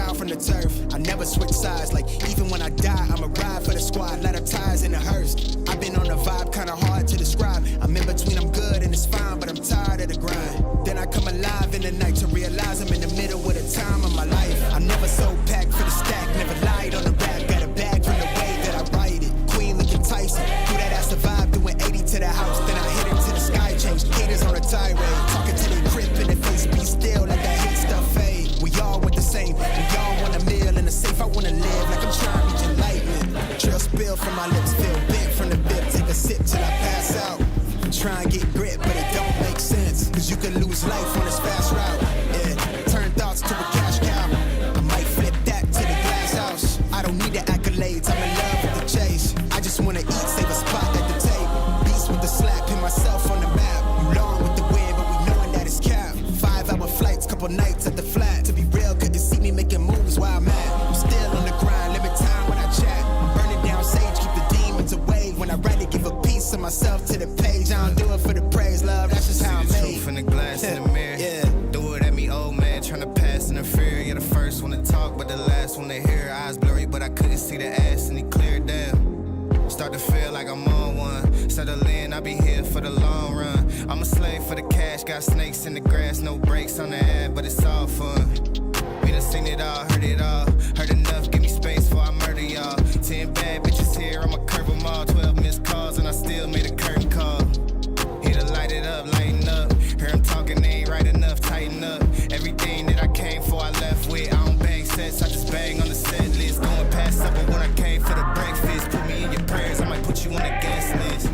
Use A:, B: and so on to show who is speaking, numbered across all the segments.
A: child from the turf. I never switch sides, like even when I die, I'ma ride for the squad. Light up tires in the hearse. I've been on the vibe, kinda hard to describe. I'm in between, I'm good and it's fine, but I'm tired of the grind. Then I come alive in the night to realize I'm in the middle of the time of my life. I'm never so packed for the stack, never lied on the rap. Got a bag from the way that I write it. Queen looking Tyson, threw that ass survive, doing 80 to the house. Then I hit it to the sky, changed haters on a tirade. Talking to their grip in the face, be still, let that hate stuff fade. We all want the same, we all want a meal in the safe. I wanna live like I'm trying to reach enlightenment. Trail spill from my lips, feel bent from the bib. Take a sip till I pass out. Try and get grit, but it don't make sense. Cause you can lose life on this fast route. Yeah, turn thoughts to a cash cow. I might flip that to the glass house. I don't need the accolades, I'm in love with the chase. I just wanna eat, save a spot at the table. Beast with the slap, pin myself on the map. You long with the wind, but we knowing that it's cap. 5-hour flights, couple nights at the flat. To be real, couldn't see me making moves while I'm at. I'm still on the grind, limit time when I chat. I'm burning down sage, keep the demons away. When I write it, give a piece of myself to the page. I don't do it for the praise, love, that's just how I'm made.
B: Truth in the glass in the mirror.
A: Yeah.
B: Do it at me, old man, tryna pass in the fear. You're the first one to talk, but the last one to hear. Eyes blurry, but I couldn't see the ass, and he cleared down. Start to feel like I'm on one. Settle in, I'll be here for the long run. I'm a slave for the cash, got snakes in the grass, no brakes on the ad, but it's all fun. We done seen it all, heard it all. Heard enough, give me space before I murder y'all. 10 bad bitches here, I'ma curve them all. 12 missed calls, and I still made a curtain call. Here to light it up, lighten up. Hear him talking, they ain't right enough, tighten up. Everything that I came for, I left with. I don't bang sets, I just bang on the set list. Going past supper when I came for the breakfast. Put me in your prayers, I might put you on the guest list.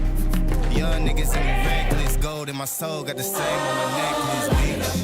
B: Young niggas and me reckless. Gold in my soul, got the same on my necklace, bitch.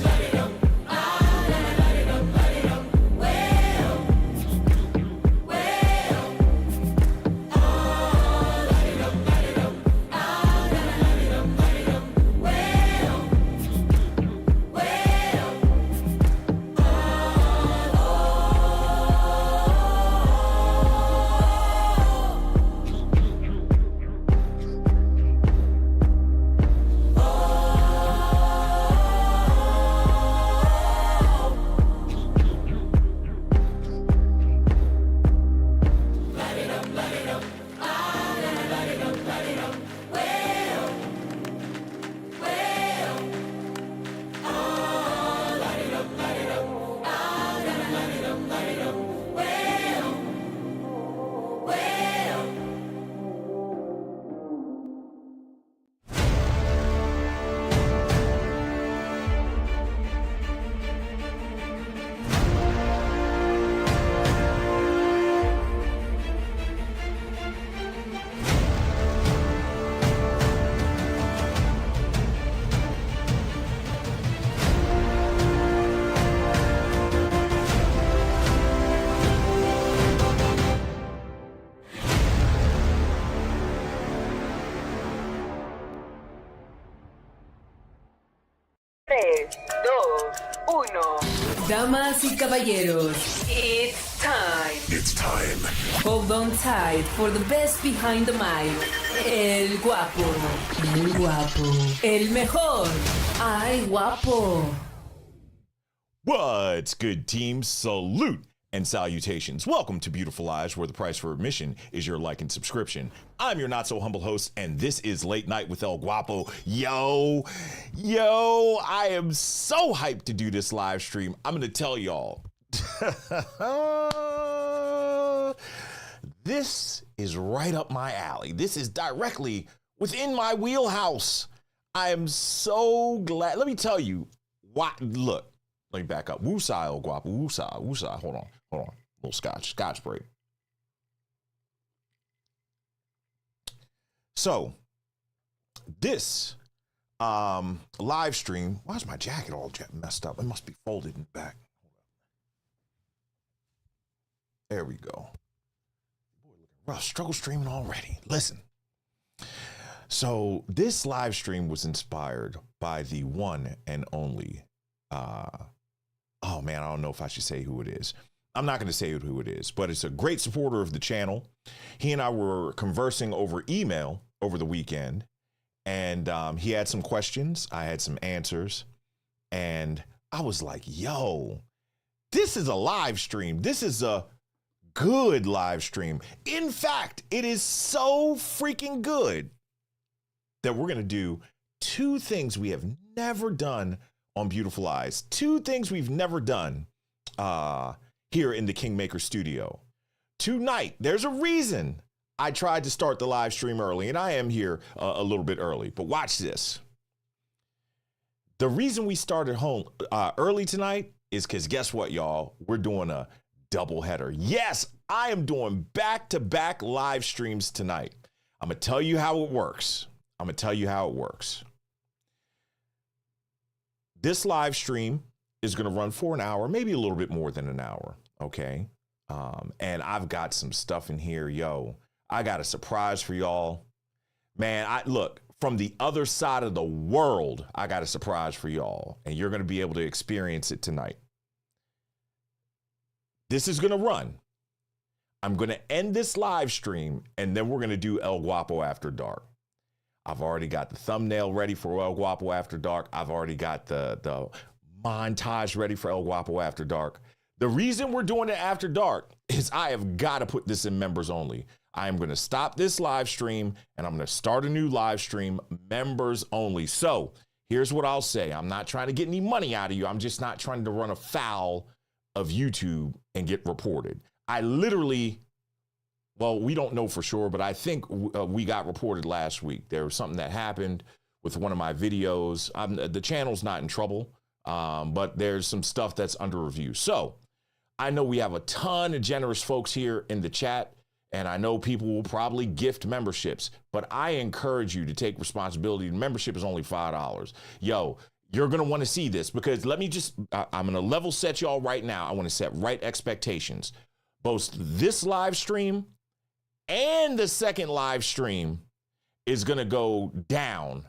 C: Damas y caballeros, it's time.
D: It's time.
C: Hold on tight for the best behind the mic. El guapo. El guapo. El mejor. Ay, guapo.
D: What's good, team? Salute and salutations. Welcome to Beautiful Eyes, where the price for admission is your like and subscription. I'm your not so humble host, and this is Late Night with ElGuapo. Yo, I am so hyped to do this live stream. I'm gonna tell y'all, this is right up my alley. This is directly within my wheelhouse. I am so glad. Let me tell you why. Look, let me back up. Woosah, ElGuapo. Woosah. Hold on. A little scotch break. So, this live stream, why is my jacket all messed up? It must be folded in the back. There we go. Boy, looking rough. Struggle streaming already. Listen. So, this live stream was inspired by the one and only, oh man, I don't know if I should say who it is. I'm not going to say who it is, but it's a great supporter of the channel. He and I were conversing over email over the weekend, and he had some questions. I had some answers, and I was like, yo, This is a live stream. This is a good live stream. In fact, it is so freaking good that we're going to do two things we have never done on Beautiful Eyes. Two things we've never done here in the Kingmaker studio. Tonight, there's a reason I tried to start the live stream early, and I am here a little bit early, but watch this. The reason we started home early tonight is because guess what, y'all? We're doing a doubleheader. Yes, I am doing back-to-back live streams tonight. I'm going to tell you how it works. This live stream is going to run for an hour, maybe a little bit more than an hour, okay? And I've got some stuff in here, yo. I got a surprise for y'all. Man, look, from the other side of the world, I got a surprise for y'all, and you're going to be able to experience it tonight. This is going to run. I'm going to end this live stream, and then we're going to do ElGuapo After Dark. I've already got the thumbnail ready for ElGuapo After Dark. I've already got the montage ready for ElGuapo After Dark. The reason we're doing it after dark is I have got to put this in members only. I am going to stop this live stream and I'm going to start a new live stream, members only. So here's what I'll say. I'm not trying to get any money out of you. I'm just not trying to run afoul of YouTube and get reported. I literally, well, we don't know for sure, but I think we got reported last week. There was something that happened with one of my videos. The channel's not in trouble, but there's some stuff that's under review. So I know we have a ton of generous folks here in the chat, and I know people will probably gift memberships, but I encourage you to take responsibility. The membership is only $5. Yo, you're going to want to see this because I'm going to level set y'all right now. I want to set right expectations. Both this live stream and the second live stream is going to go down.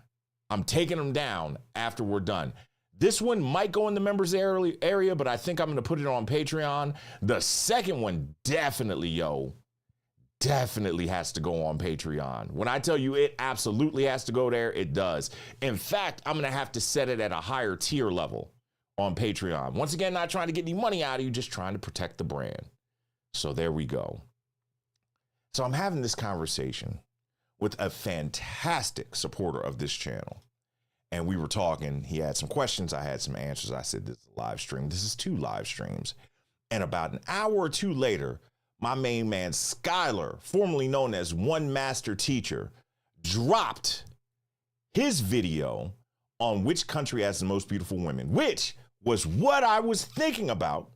D: I'm taking them down after we're done. This one might go in the members area, but I think I'm going to put it on Patreon. The second one definitely has to go on Patreon. When I tell you it absolutely has to go there, it does. In fact, I'm going to have to set it at a higher tier level on Patreon. Once again, not trying to get any money out of you, just trying to protect the brand. So there we go. So I'm having this conversation with a fantastic supporter of this channel. And we were talking, he had some questions, I had some answers. I said, this is a live stream. This is 2 live streams. And about an hour or 2 later, my main man, Skylar, formerly known as One Master Teacher, dropped his video on which country has the most beautiful women, which was what I was thinking about,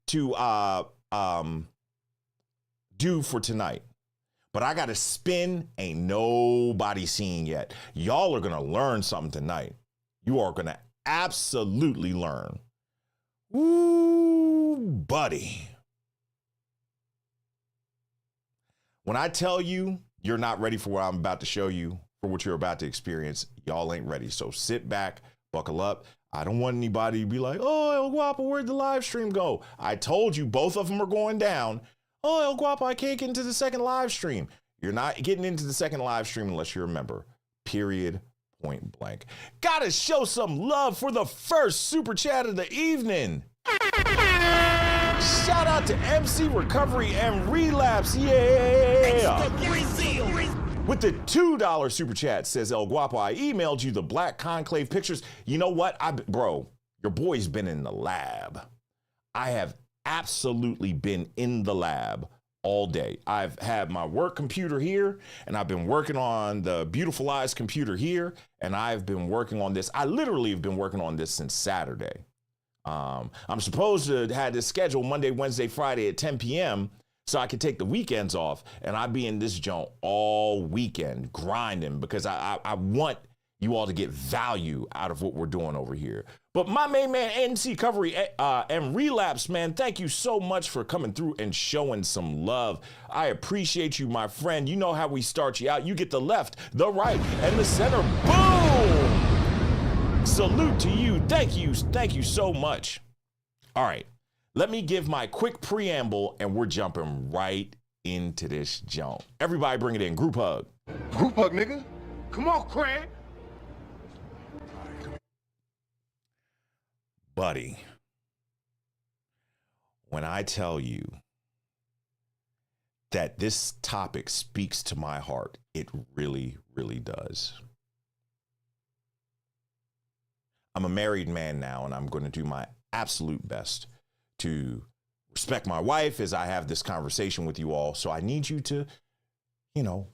D: to do for tonight. But I got a spin ain't nobody seen yet. Y'all are going to learn something tonight. You are going to absolutely learn. Ooh, buddy. When I tell you you're not ready for what I'm about to show you, for what you're about to experience, y'all ain't ready. So sit back, buckle up. I don't want anybody to be like, oh, ElGuapo, where'd the live stream go? I told you both of them are going down. Oh, ElGuapo, I can't get into the second live stream. You're not getting into the second live stream unless you're a member. Period. Point blank. Gotta show some love for the first super chat of the evening. Shout out to MC Recovery and Relapse. Yeah. With the $2 super chat, says ElGuapo, I emailed you the Black Conclave pictures. You know what? Bro, your boy's been in the lab. I have absolutely been in the lab all day. I've had my work computer here, and I've been working on the Beautiful Eyes computer here, and I've been working on this. I literally have been working on this since Saturday. I'm supposed to have this schedule Monday, Wednesday, Friday at 10 p.m. so I could take the weekends off, and I'd be in this joint all weekend grinding because I want you all to get value out of what we're doing over here. But my main man, NC Recovery and Relapse, man, thank you so much for coming through and showing some love. I appreciate you, my friend. You know how we start you out. You get the left, the right, and the center. Boom! Salute to you. Thank you so much. All right, let me give my quick preamble, and we're jumping right into this jump. Everybody bring it in. Group hug.
E: Group hug, nigga. Come on, Craig.
D: Buddy, when I tell you that this topic speaks to my heart, it really, really does. I'm a married man now, and I'm going to do my absolute best to respect my wife as I have this conversation with you all. So I need you to,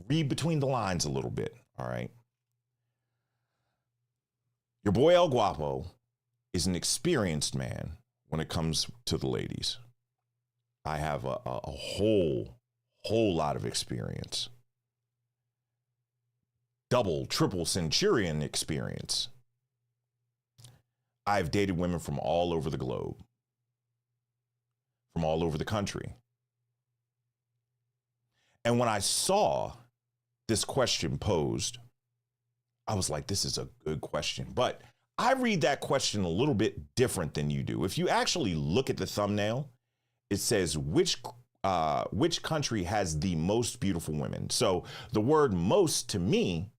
D: read between the lines a little bit. All right. Your boy ElGuapo is an experienced man when it comes to the ladies. I have a whole lot of experience. Double, triple centurion experience. I've dated women from all over the globe, from all over the country. And when I saw this question posed, I was like, this is a good question. But I read that question a little bit different than you do. If you actually look at the thumbnail, it says, which country has the most beautiful women? So the word most to me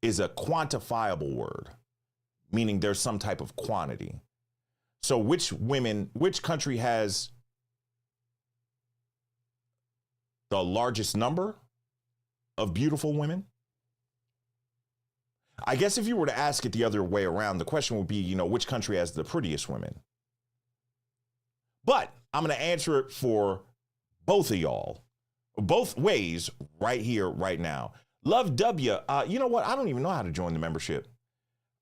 D: is a quantifiable word, meaning there's some type of quantity. So which country has the largest number of beautiful women? I guess if you were to ask it the other way around, the question would be, which country has the prettiest women? But I'm going to answer it for both of y'all, both ways, right here, right now. Love W, you know what? I don't even know how to join the membership.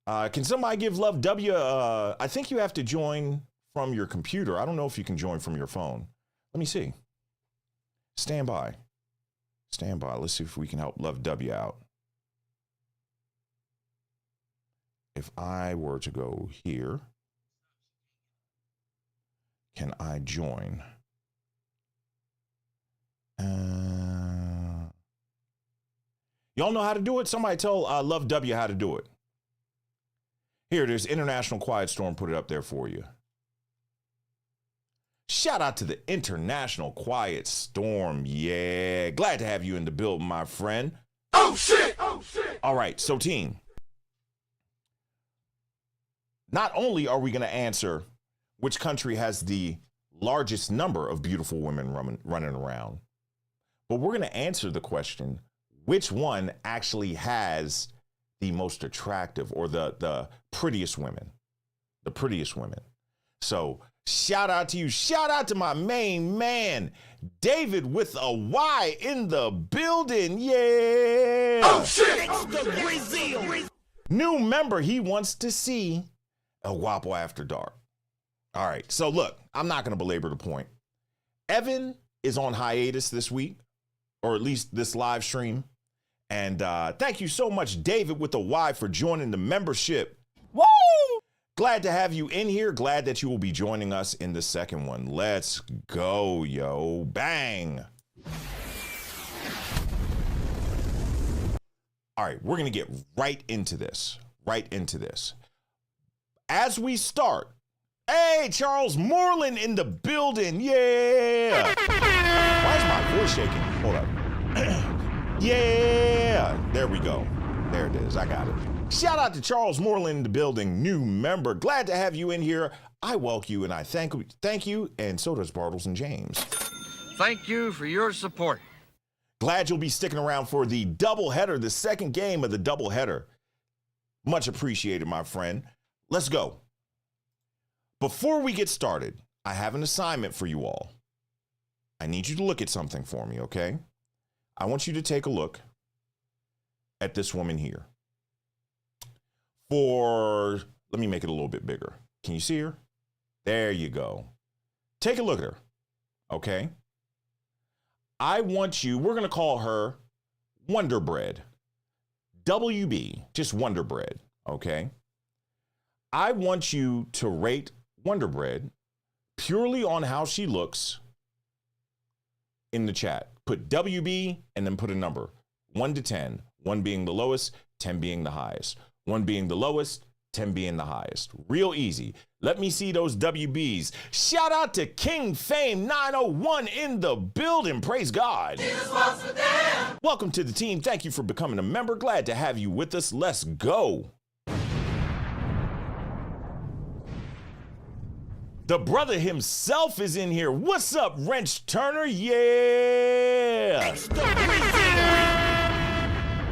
D: Can somebody give Love W? I think you have to join from your computer. I don't know if you can join from your phone. Let me see. Stand by. Let's see if we can help Love W out. If I were to go here, can I join? Y'all know how to do it? Somebody tell Love W how to do it. Here, there's International Quiet Storm. Put it up there for you. Shout out to the International Quiet Storm. Yeah, glad to have you in the building, my friend. Oh, shit. All right, so team. Not only are we going to answer which country has the largest number of beautiful women running around, but we're going to answer the question, which one actually has the most attractive or the prettiest women, So shout out to you. Shout out to my main man, David with a Y in the building. Yeah. Oh, shit. Brazil. New member he wants to see. ElGuapo After Dark. All right, so look, I'm not going to belabor the point. Evan is on hiatus this week, or at least this live stream. And thank you so much, David with the Y, for joining the membership. Woo! Glad to have you in here. Glad that you will be joining us in the second one. Let's go, yo. Bang. All right, we're going to get right into this. As we start, hey, Charles Moreland in the building. Yeah. Why is my voice shaking? Hold up. Yeah. There we go. There it is. I got it. Shout out to Charles Moreland in the building, new member. Glad to have you in here. I welcome you and I thank you. And so does Bartles and James.
E: Thank you for your support.
D: Glad you'll be sticking around for the doubleheader, the second game of the doubleheader. Much appreciated, my friend. Let's go. Before we get started, I have an assignment for you all. I need you to look at something for me, okay? I want you to take a look at this woman here. Let me make it a little bit bigger. Can you see her? There you go. Take a look at her, okay? We're going to call her Wonder Bread. WB, just Wonder Bread, okay? I want you to rate Wonder Bread purely on how she looks in the chat. Put WB and then put a number, 1 to 10, 1 being the lowest, 10 being the highest. 1 being the lowest, 10 being the highest. Real easy. Let me see those WBs. Shout out to King Fame 901 in the building. Praise God. Welcome to the team. Thank you for becoming a member. Glad to have you with us. Let's go. The brother himself is in here. What's up, Wrench Turner? Yeah.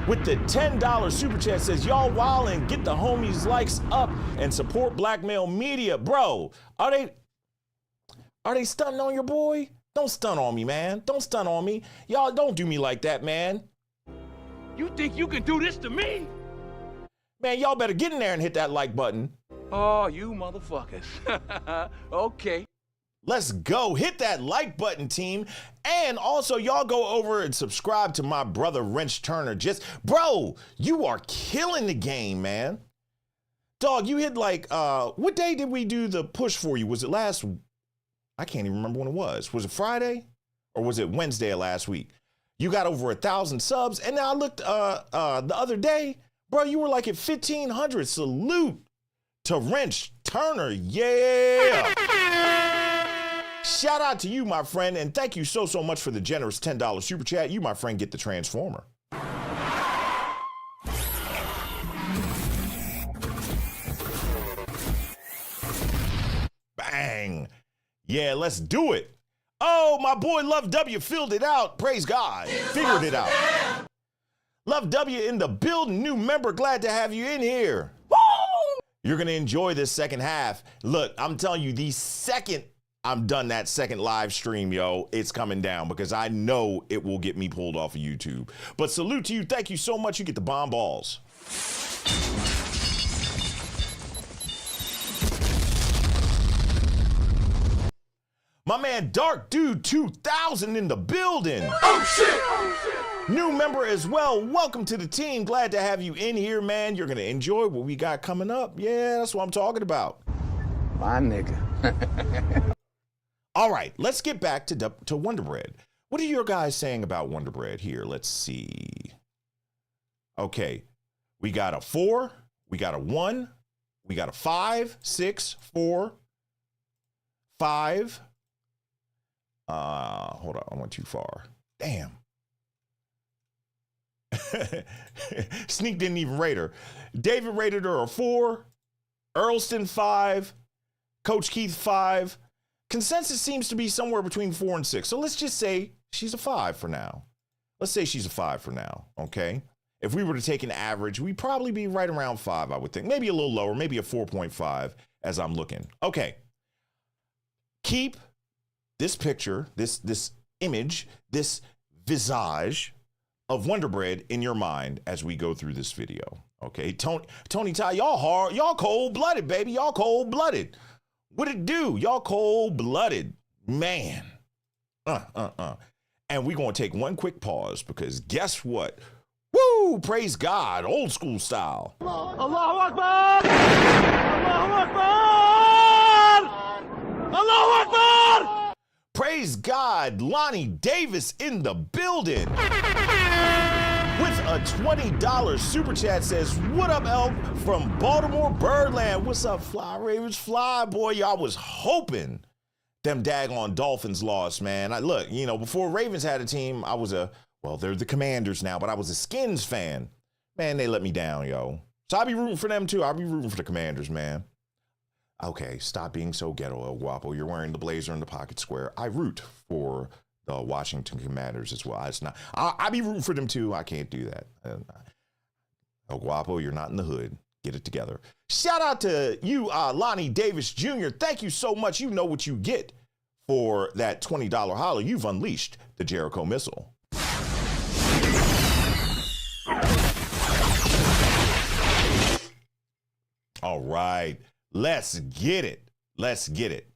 D: With the $10 super chat says, y'all wild and get the homies likes up and support black male media. Bro, are they stunting on your boy? Don't stun on me, man. Don't stun on me. Y'all don't do me like that, man.
F: You think you can do this to me?
D: Man, y'all better get in there and hit that like button.
F: Oh, you motherfuckers. Okay.
D: Let's go. Hit that like button, team. And also, y'all go over and subscribe to my brother, Wrench Turner. Bro, you are killing the game, man. Dog, you hit like, what day did we do the push for you? Was it I can't even remember when it was. Was it Friday? Or was it Wednesday of last week? You got over 1,000 subs. And now I looked the other day, bro, you were like at 1,500. Salute to Wrench Turner. Yeah. Shout out to you, my friend, and thank you so much for the generous $10 super chat. You, my friend, get the Transformer. Bang. Yeah, let's do it. Oh, my boy Love W filled it out. Praise God. Figured it out. Love W in the building. New member. Glad to have you in here. Woo! You're going to enjoy this second half. Look, I'm telling you, the second I'm done that second live stream, yo, it's coming down because I know it will get me pulled off of YouTube. But salute to you. Thank you so much. You get the bomb balls. My man Dark Dude 2000 in the building. Oh shit! New member as well. Welcome to the team. Glad to have you in here, man. You're going to enjoy what we got coming up. Yeah, that's what I'm talking about.
F: My nigga.
D: All right, let's get back to Wonder Bread. What are your guys saying about Wonder Bread here? Let's see. Okay, we got a 4, we got a 1, we got a 5, 6, 4, 5. Hold on, I went too far. Damn. Sneak didn't even rate her. David rated her a 4, Earlston 5, Coach Keith 5. Consensus seems to be somewhere between 4 and 6. So let's just say she's a 5 for now. Let's say she's a 5 for now, okay? If we were to take an average, we'd probably be right around 5, I would think. Maybe a little lower, maybe a 4.5 as I'm looking. Okay. Keep this picture, this image, this visage of Wonder Bread in your mind as we go through this video, okay? Tony Ty, y'all hard, y'all cold-blooded, baby, y'all cold-blooded. What it do? Y'all cold-blooded, man. And we're going to take one quick pause because guess what? Woo! Praise God, old school style.
F: Allahu Akbar! Allahu Akbar! Allahu Akbar!
D: Praise God, Lonnie Davis in the building. With a $20 super chat says, what up, Elk from Baltimore Birdland? What's up, Fly Ravens? Fly, boy, y'all was hoping them daggone Dolphins lost, man. Look, you know, before Ravens had a team, well, they're the Commanders now, but I was a Skins fan. Man, they let me down, yo. So I'll be rooting for them, too. I'll be rooting for the Commanders, man. Okay, stop being so ghetto, ElGuapo. You're wearing the blazer and the pocket square. I root for the Washington Commanders as well. It's not. I'll be rooting for them too. I can't do that. ElGuapo, you're not in the hood. Get it together. Shout out to you, Lonnie Davis Jr. Thank you so much. You know what you get for that $20 holler. You've unleashed the Jericho missile. All right, let's get it. Let's get it.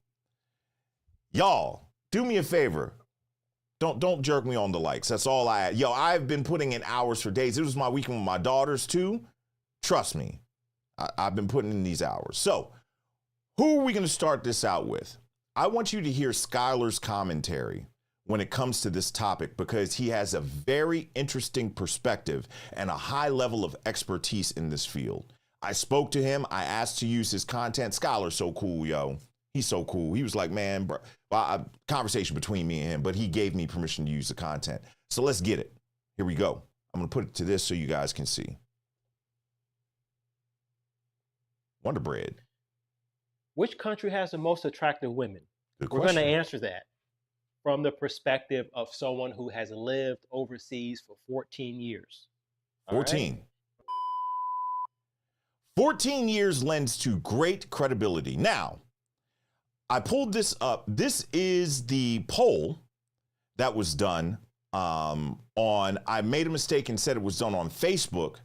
D: Y'all, do me a favor. Don't jerk me on the likes. That's all I've been putting in hours for days. It was my weekend with my daughters too. Trust me, I've been putting in these hours. So who are we going to start this out with? I want you to hear Skylar's commentary when it comes to this topic because he has a very interesting perspective and a high level of expertise in this field. I spoke to him. I asked to use his content. Skylar's so cool, yo. He's so cool. He was like, man, bro, conversation between me and him, but he gave me permission to use the content. So let's get it. Here we go. I'm going to put it to this so you guys can see. Wonder Bread.
G: Which country has the most attractive women?
D: Good
G: We're going to
D: question.
G: answer that from the perspective of someone who has lived overseas for 14 years. All right?
D: 14. 14 years lends to great credibility. Now, I pulled this up. This is the poll that was done I made a mistake and said it was done on Facebook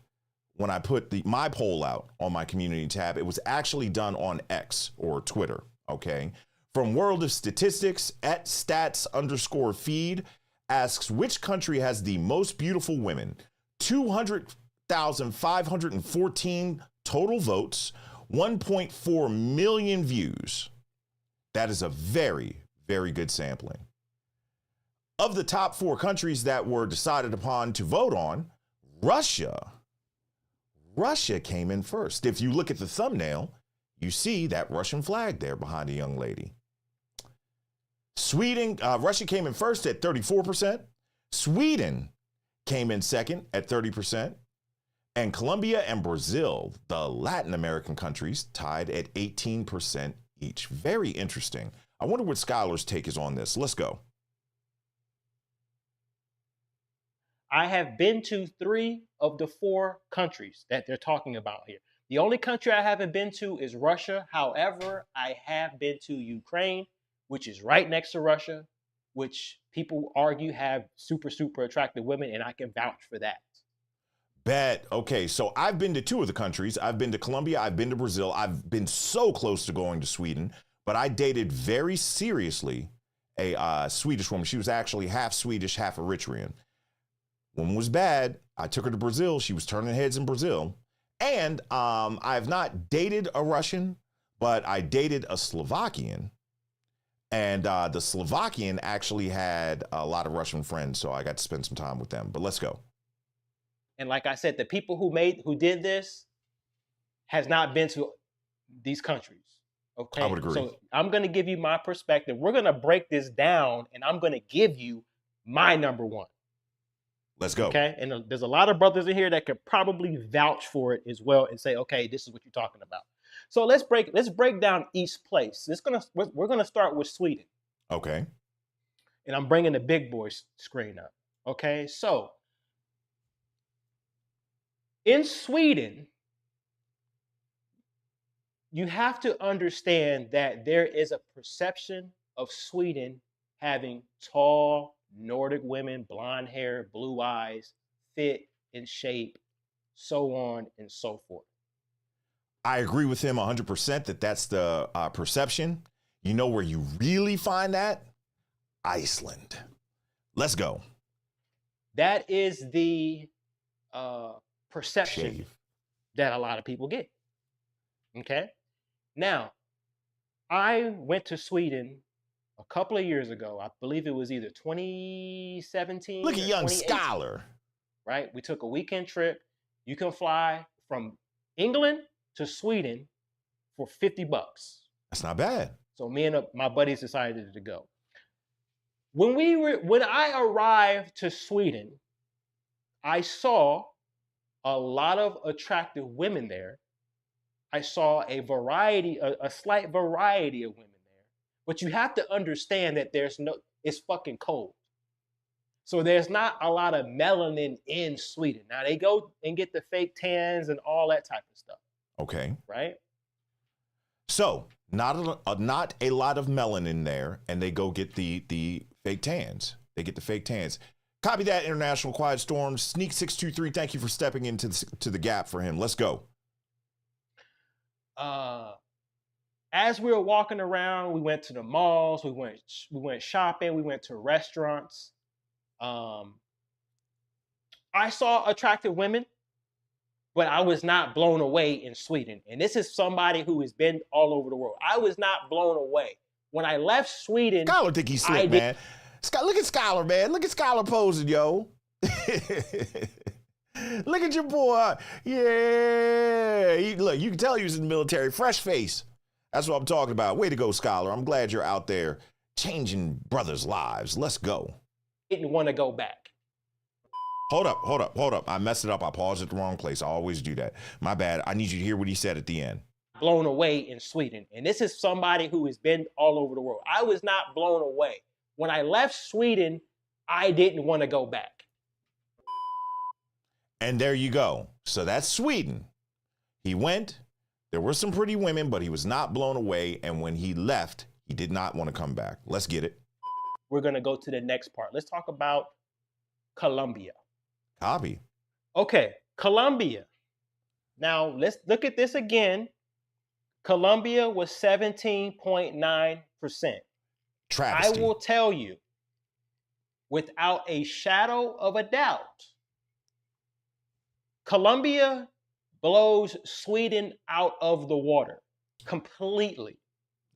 D: when I put my poll out on my community tab. It was actually done on X or Twitter, okay? From World of Statistics at stats_feed asks, which country has the most beautiful women? 200,514 total votes, 1.4 million views. That is a very, very good sampling. Of the top 4 countries that were decided upon to vote on, Russia came in first. If you look at the thumbnail, you see that Russian flag there behind the young lady. Russia came in first at 34%. Sweden came in second at 30%. And Colombia and Brazil, the Latin American countries, tied at 18% each. Very interesting. I wonder what Skylar's take is on this. Let's go.
G: I have been to 3 of the 4 countries that they're talking about here. The only country I haven't been to is Russia. However, I have been to Ukraine, which is right next to Russia, which people argue have super, super attractive women, and I can vouch for that.
D: Bet. Okay, so I've been to 2 of the countries. I've been to Colombia. I've been to Brazil. I've been so close to going to Sweden, but I dated very seriously a Swedish woman. She was actually half Swedish, half Eritrean. Woman was bad. I took her to Brazil. She was turning heads in Brazil. And I have not dated a Russian, but I dated a Slovakian. And the Slovakian actually had a lot of Russian friends, so I got to spend some time with them. But let's go.
G: And like I said, the people who did this has not been to these countries. Okay.
D: I would agree.
G: So I'm going to give you my perspective. We're going to break this down, and I'm going to give you my number 1.
D: Let's go.
G: Okay. And there's a lot of brothers in here that could probably vouch for it as well and say, okay, this is what you're talking about. So let's break down each place. We're going to start with Sweden.
D: Okay.
G: And I'm bringing the big boy screen up. Okay. So in Sweden, you have to understand that there is a perception of Sweden having tall Nordic women, blonde hair, blue eyes, fit in shape, so on and so forth.
D: I agree with him 100% that that's the perception. You know where you really find that? Iceland. Let's go.
G: That is the perception
D: Shave.
G: that a lot of people get. Okay. Now, I went to Sweden a couple of years ago. I believe it was either 2017.
D: Look at young
G: 2018,
D: Scholar.
G: right? We took a weekend trip. You can fly from England to Sweden for $50.
D: That's not bad.
G: So me and my buddies decided to go. When I arrived to Sweden, I saw a lot of attractive women there. I saw a slight variety of women there. But you have to understand that it's fucking cold. So there's not a lot of melanin in Sweden. Now they go and get the fake tans and all that type of stuff.
D: Okay.
G: Right?
D: So not a lot of melanin there, and they go get the fake tans. They get the fake tans. Copy that, International Quiet Storm. Sneak 623, thank you for stepping into the gap for him. Let's go.
G: As we were walking around, we went to the malls, we went shopping, we went to restaurants. I saw attractive women, but I was not blown away in Sweden. And this is somebody who has been all over the world. I was not blown away. When I left Sweden,
D: Scholar think he's slick, man. Look at Scholar, man. Look at Scholar posing, yo. Look at your boy. Yeah. Look, you can tell he was in the military. Fresh face. That's what I'm talking about. Way to go, Scholar. I'm glad you're out there changing brothers' lives. Let's go.
G: Didn't want to go back.
D: Hold up. I messed it up. I paused at the wrong place. I always do that. My bad. I need you to hear what he said at the end.
G: blown away in Sweden. And this is somebody who has been all over the world. I was not blown away. When I left Sweden, I didn't want to go back.
D: And there you go. So that's Sweden. He went. There were some pretty women, but he was not blown away. And when he left, he did not want to come back. Let's get it.
G: We're going to go to the next part. Let's talk about Colombia.
D: Copy.
G: Okay, Colombia. Now, let's look at this again. Colombia was 17.9%.
D: Travesty.
G: I will tell you, without a shadow of a doubt, Colombia blows Sweden out of the water completely.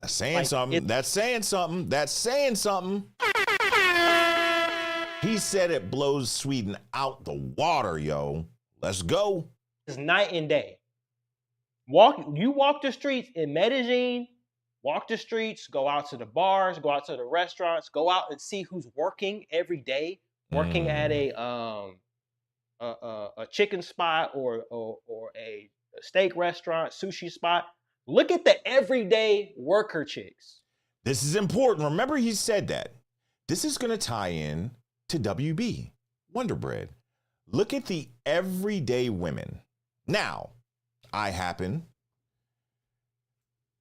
D: That's saying something. That's saying something. That's saying something. He said it blows Sweden out the water, yo. Let's go.
G: It's night and day. You walk the streets in Medellin, walk the streets, go out to the bars, go out to the restaurants, go out and see who's working every day, working at a chicken spot or a steak restaurant, sushi spot. Look at the everyday worker chicks.
D: This is important. Remember, he said that. This is going to tie in to WB, Wonder Bread. Look at the everyday women. Now, I happen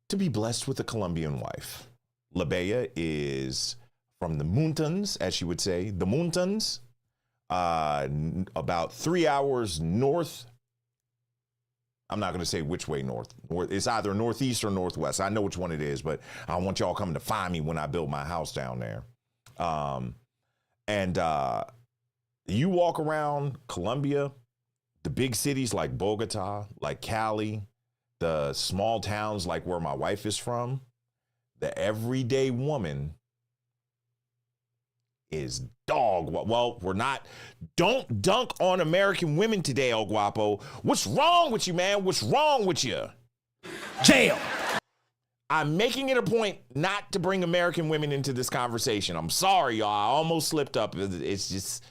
D: to be blessed with a Colombian wife. La Bella is from the mountains, as she would say, the mountains, about 3 hours north. I'm not going to say which way north. It's either northeast or northwest. I know which one it is, but I don't want y'all coming to find me when I build my house down there. You walk around Colombia, the big cities like Bogota, like Cali, the small towns like where my wife is from, the everyday woman is dog. Well, don't dunk on American women today, ElGuapo. What's wrong with you, man? What's wrong with you? Jail. I'm making it a point not to bring American women into this conversation. I'm sorry, y'all. I almost slipped up. It's just,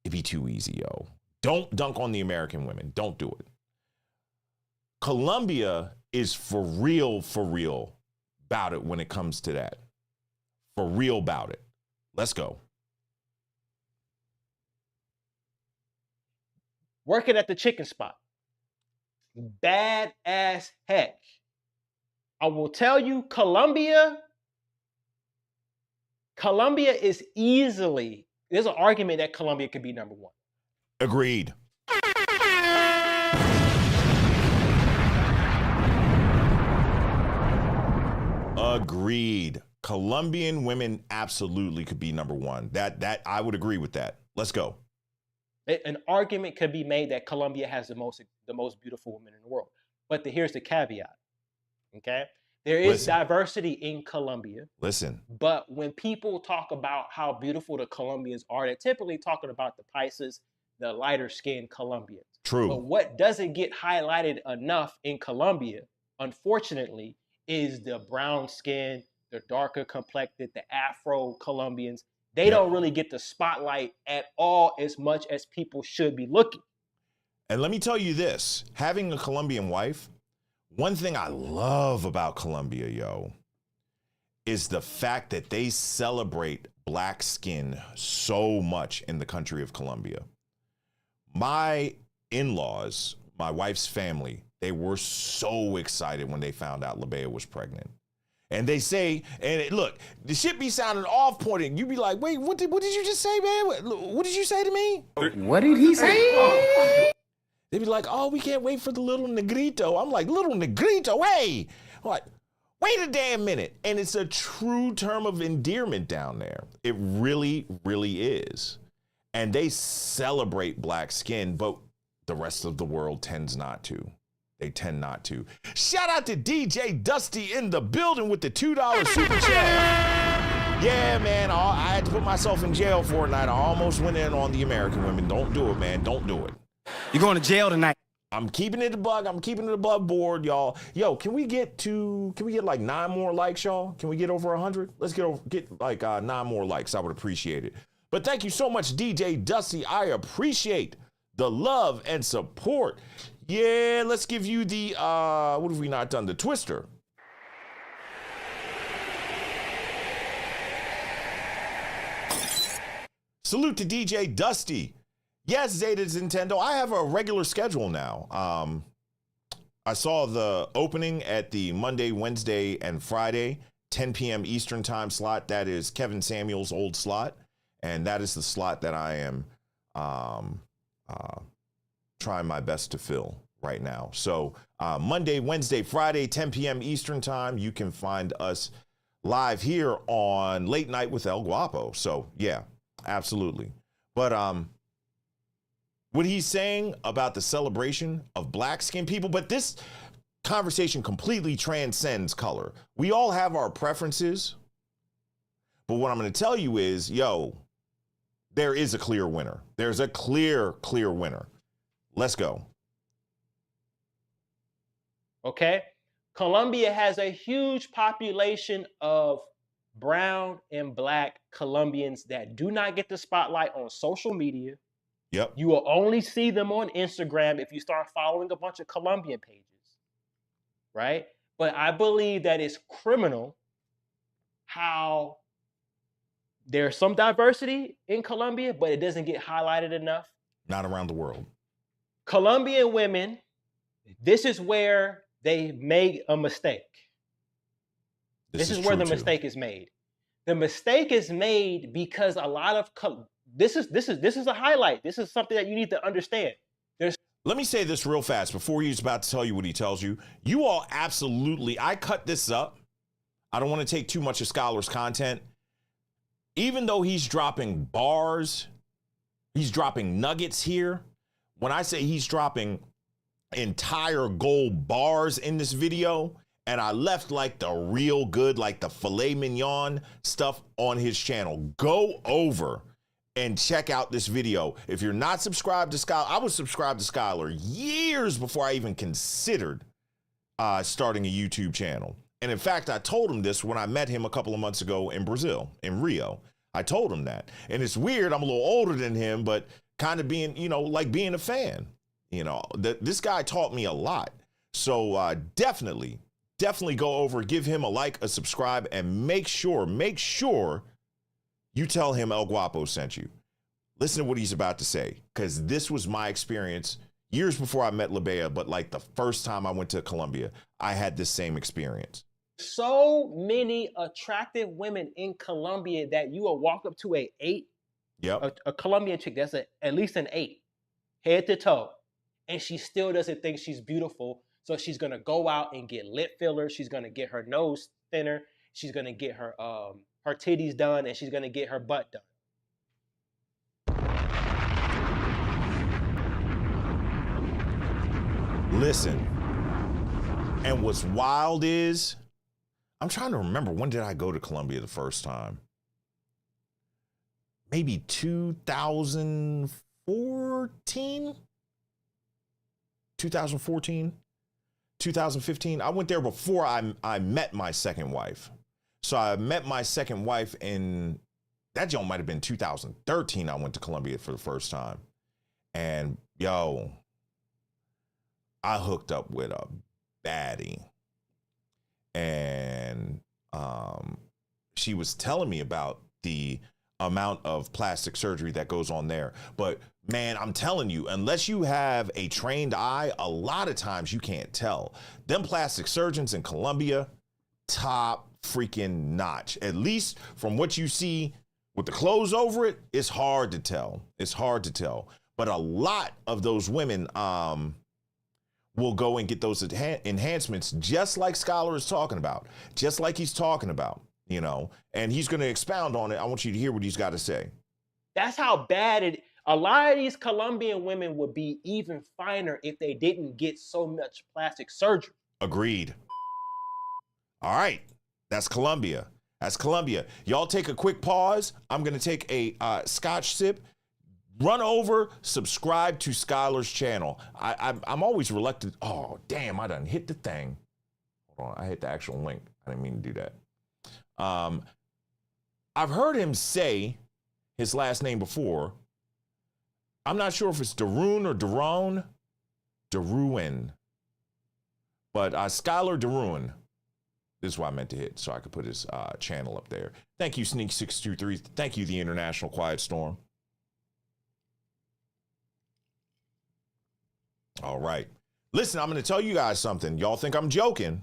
D: it'd be too easy, yo. Don't dunk on the American women. Don't do it. Colombia is for real about it when it comes to that. For real about it. Let's go.
G: Working at the chicken spot. Bad ass heck. I will tell you, Colombia is easily, there's an argument that Colombia could be number one.
D: Agreed. Agreed. Colombian women absolutely could be number one. That I would agree with that. Let's go.
G: An argument could be made that Colombia has the most beautiful women in the world. But here's the caveat. Okay? There is diversity in Colombia.
D: Listen.
G: But when people talk about how beautiful the Colombians are, they're typically talking about the Paisas, the lighter skinned Colombians.
D: True.
G: But what doesn't get highlighted enough in Colombia, unfortunately, is the brown skin, the darker complected, the Afro Colombians. They don't really get the spotlight at all as much as people should be looking.
D: And let me tell you this, having a Colombian wife, one thing I love about Colombia, yo, is the fact that they celebrate black skin so much in the country of Colombia. My in-laws, my wife's family, they were so excited when they found out LaBea was pregnant. And they say, look, the shit be sounding off-putting. You be like, wait, what did you just say, man? What did you say to me?
H: What did he say?
D: They be like, oh, we can't wait for the little negrito. I'm like, little negrito, hey. I'm like, wait a damn minute. And it's a true term of endearment down there. It really, really is. And they celebrate black skin, but the rest of the world tends not to. They tend not to. Shout out to DJ Dusty in the building with the $2 super chat. Yeah, man, I had to put myself in jail for a night. I almost went in on the American women. Don't do it, man. Don't do it.
H: You're going to jail tonight.
D: I'm keeping it above. I'm keeping it above board, y'all. Yo, can we get like 9 more likes, y'all? Can we get over 100? Let's get like 9 more likes. I would appreciate it. But thank you so much, DJ Dusty. I appreciate the love and support. Yeah, let's give you the, what have we not done? The Twister. Salute to DJ Dusty. Yes, Zeta's Nintendo. I have a regular schedule now. I saw the opening at the Monday, Wednesday, and Friday, 10 p.m. Eastern time slot. That is Kevin Samuel's old slot. And that is the slot that I am trying my best to fill right now. So Monday, Wednesday, Friday, 10 p.m. Eastern time, you can find us live here on Late Night with ElGuapo. So yeah, absolutely. But what he's saying about the celebration of black skinned people, but this conversation completely transcends color. We all have our preferences, but what I'm going to tell you is, there is a clear winner. There's a clear winner. Let's go.
G: Okay. Colombia has a huge population of brown and black Colombians that do not get the spotlight on social media.
D: Yep.
G: You will only see them on Instagram if you start following a bunch of Colombian pages, right? But I believe that it's criminal how there's some diversity in Colombia, but it doesn't get highlighted enough.
D: Not around the world.
G: Colombian women, this is where they made a mistake. This is where the mistake is made. The mistake is made because a lot of this is a highlight. This is something that you need to understand.
D: Let me say this real fast before he's about to tell you what he tells you. You all absolutely, I cut this up. I don't want to take too much of Scholar's content. Even though he's dropping bars, he's dropping nuggets here. When I say he's dropping entire gold bars in this video, and I left like the real good, like the filet mignon stuff on his channel. Go over and check out this video. If you're not subscribed to Scholar, I was subscribed to Scholar years before I even considered starting a YouTube channel. And in fact, I told him this when I met him a couple of months ago in Brazil, in Rio. I told him that. And it's weird, I'm a little older than him, but kind of being, like being a fan. This guy taught me a lot. So definitely go over, give him a like, a subscribe, and make sure you tell him ElGuapo sent you. Listen to what he's about to say, because this was my experience years before I met Labea, but like the first time I went to Colombia, I had this same experience.
G: So many attractive women in Colombia that you will walk up to a 8.
D: Yep.
G: A Colombian chick that's at least an 8, head to toe, and she still doesn't think she's beautiful. So she's gonna go out and get lip filler. She's gonna get her nose thinner. She's gonna get her titties done, and she's gonna get her butt done.
D: Listen, and what's wild is, I'm trying to remember, when did I go to Colombia the first time? Maybe 2014? 2015. I went there before I met my second wife. So I met my second wife in, that joint might have been 2013. I went to Colombia for the first time. And I hooked up with a baddie. And she was telling me about the amount of plastic surgery that goes on there. But man, I'm telling you, unless you have a trained eye, a lot of times you can't tell. Them plastic surgeons in Colombia, top freaking notch. At least from what you see with the clothes over it, it's hard to tell. It's hard to tell. But a lot of those women will go and get those enhancements, just like Scholar is talking about, just like he's talking about, and he's going to expound on it. I want you to hear what he's got to say.
G: That's how bad a lot of these Colombian women would be even finer if they didn't get so much plastic surgery.
D: Agreed. All right. That's Colombia. Y'all take a quick pause. I'm going to take a scotch sip. Run over, subscribe to Scholar's channel. I'm always reluctant. Oh, damn, I done hit the thing. Hold on, I hit the actual link. I didn't mean to do that. I've heard him say his last name before. I'm not sure if it's Darun or Daron, DeRuin. But Skylar DeRuin. This is why I meant to hit so I could put his channel up there. Thank you, Sneak623. Thank you, the International Quiet Storm. All right. Listen, I'm going to tell you guys something. Y'all think I'm joking.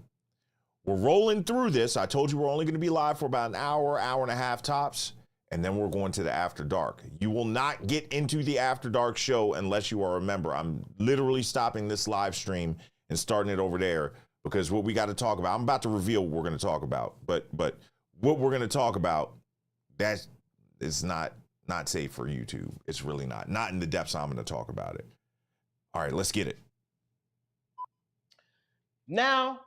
D: We're rolling through this. I told you we're only going to be live for about an hour, hour and a half tops, and then we're going to the After Dark. You will not get into the After Dark show unless you are a member. I'm literally stopping this live stream and starting it over there because what we got to talk about, I'm about to reveal what we're going to talk about, but what we're going to talk about, that is not safe for YouTube. It's really not in the depths I'm going to talk about it. All right, let's get it.
G: Now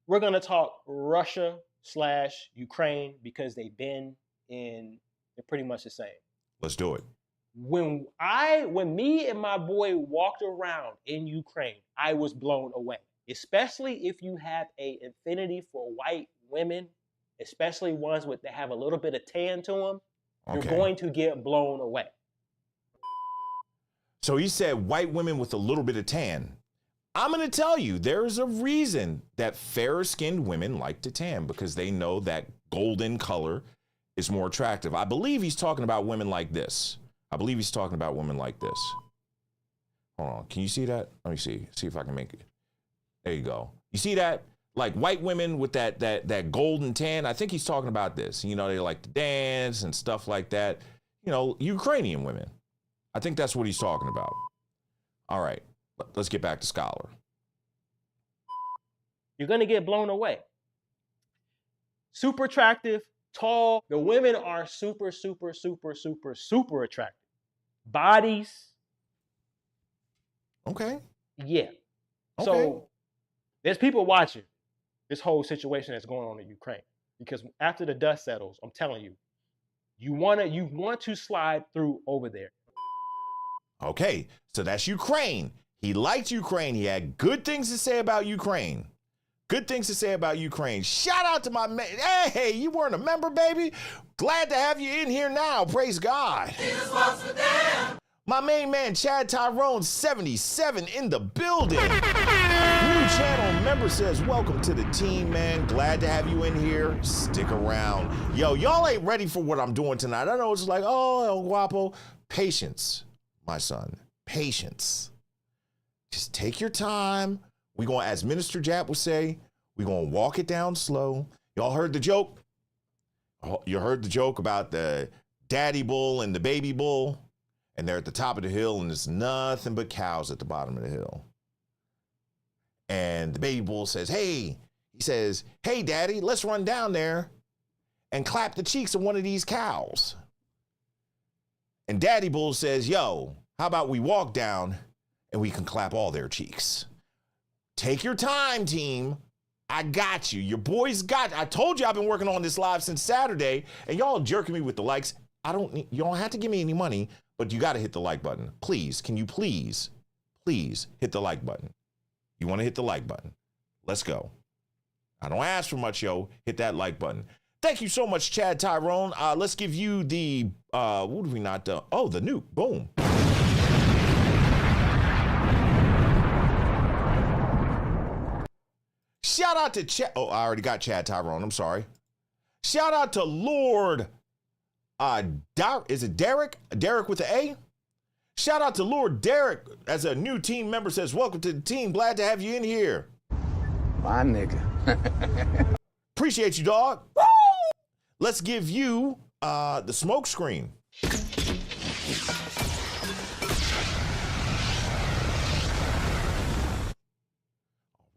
G: we're going to talk Russia/Ukraine because they're pretty much the same.
D: Let's do it.
G: When me and my boy walked around in Ukraine, I was blown away. Especially if you have an affinity for white women, especially ones that have a little bit of tan to them, You're going to get blown away.
D: So he said white women with a little bit of tan. I'm going to tell you, there's a reason that fairer-skinned women like to tan because they know that golden color is more attractive. I believe he's talking about women like this. Hold on. Can you see that? Let me see if I can make it. There you go. You see that? Like white women with that golden tan. I think he's talking about this. You know, they like to dance and stuff like that. You know, Ukrainian women. I think that's what he's talking about. All right. Let's get back to Scholar.
G: You're going to get blown away. Super attractive, tall. The women are super attractive. Bodies.
D: Okay.
G: Yeah.
D: Okay.
G: So there's people watching this whole situation that's going on in Ukraine. Because after the dust settles, I'm telling you, you want to slide through over there.
D: Okay. So that's Ukraine. He liked Ukraine. He had good things to say about Ukraine. Shout out to my man. Hey, you weren't a member, baby. Glad to have you in here now. Praise God. My main man, Chad Tyrone, 77 in the building. New channel member says, welcome to the team, man. Glad to have you in here. Stick around. Yo, y'all ain't ready for what I'm doing tonight. I know it's like, oh, ElGuapo. Patience, my son. Patience. Just take your time. We're going, as Minister Jap would say, we're going to walk it down slow. Y'all heard the joke? You heard the joke about the daddy bull and the baby bull? And they're at the top of the hill, and there's nothing but cows at the bottom of the hill. And the baby bull says, hey, daddy, let's run down there and clap the cheeks of one of these cows. And daddy bull says, yo, how about we walk down and we can clap all their cheeks? Take your time, team. I got you. Your boys got. I told you I've been working on this live since Saturday, and y'all jerking me with the likes. You don't have to give me any money, but you got to hit the like button. Please, can you please hit the like button? You want to hit the like button? Let's go. I don't ask for much, yo. Hit that like button. Thank you so much, Chad Tyrone. Let's give you the, what have we not done? Oh, the nuke. Boom. Shout out to Chad. Oh, I already got Chad Tyrone. I'm sorry. Shout out to Lord. Is it Derek? Derek with the A? Shout out to Lord Derek as a new team member says, welcome to the team. Glad to have you in here.
F: My nigga.
D: Appreciate you, dog. Woo! Let's give you the smoke screen.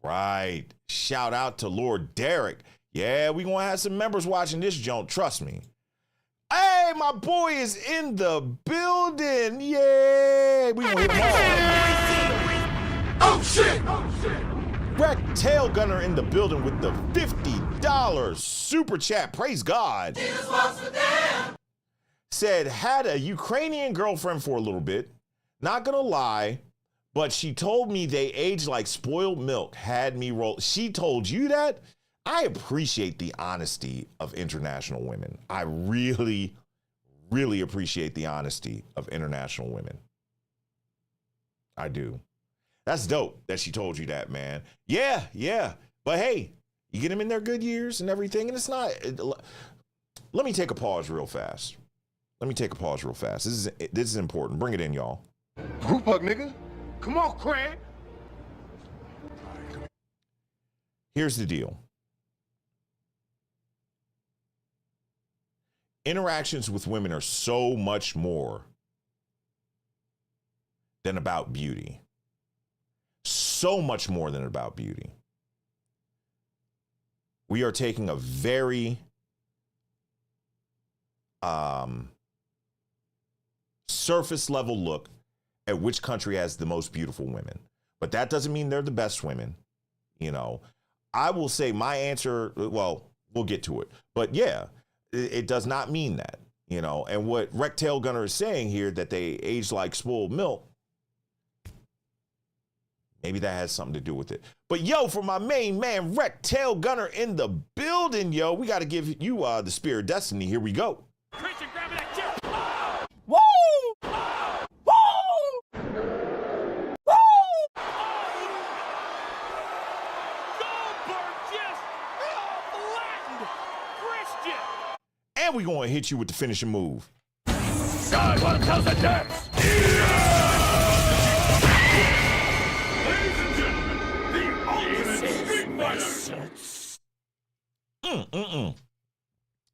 D: Right. Shout out to Lord Derek. Yeah, we gonna have some members watching this joint. Trust me. Hey, my boy is in the building. Yay. We gonna hit him all. Oh, shit. Wreck Tail Gunner in the building with the $50 super chat. Praise God. Said, had a Ukrainian girlfriend for a little bit. Not gonna lie, but she told me they age like spoiled milk. Had me roll. She told you that? I appreciate the honesty of international women. I really, really appreciate the honesty of international women. I do. That's dope that she told you that, man. Yeah. But hey, you get them in their good years and everything, and it's not. Let me take a pause real fast. This is important. Bring it in, y'all.
I: Group hug, nigga. Come on, Craig.
D: Here's the deal. Interactions with women are so much more than about beauty. So much more than about beauty. We are taking a very surface level look at which country has the most beautiful women. But that doesn't mean they're the best women. You know, I will say my answer, well, we'll get to it. But yeah, it does not mean that, you know. And what Rectail Gunner is saying here, that they age like spoiled milk, maybe that has something to do with it. But yo, for my main man, Rectail Gunner in the building, yo, we got to give you the Spear of Destiny. Here we go.
J: Christian, grab that chip.
H: Woo! Woo! Woo!
J: Goldberg just flattened Christian.
D: And we going to hit you with the finishing move.
J: God, what tells the depths? Ladies and gentlemen, the ultimate street fighter.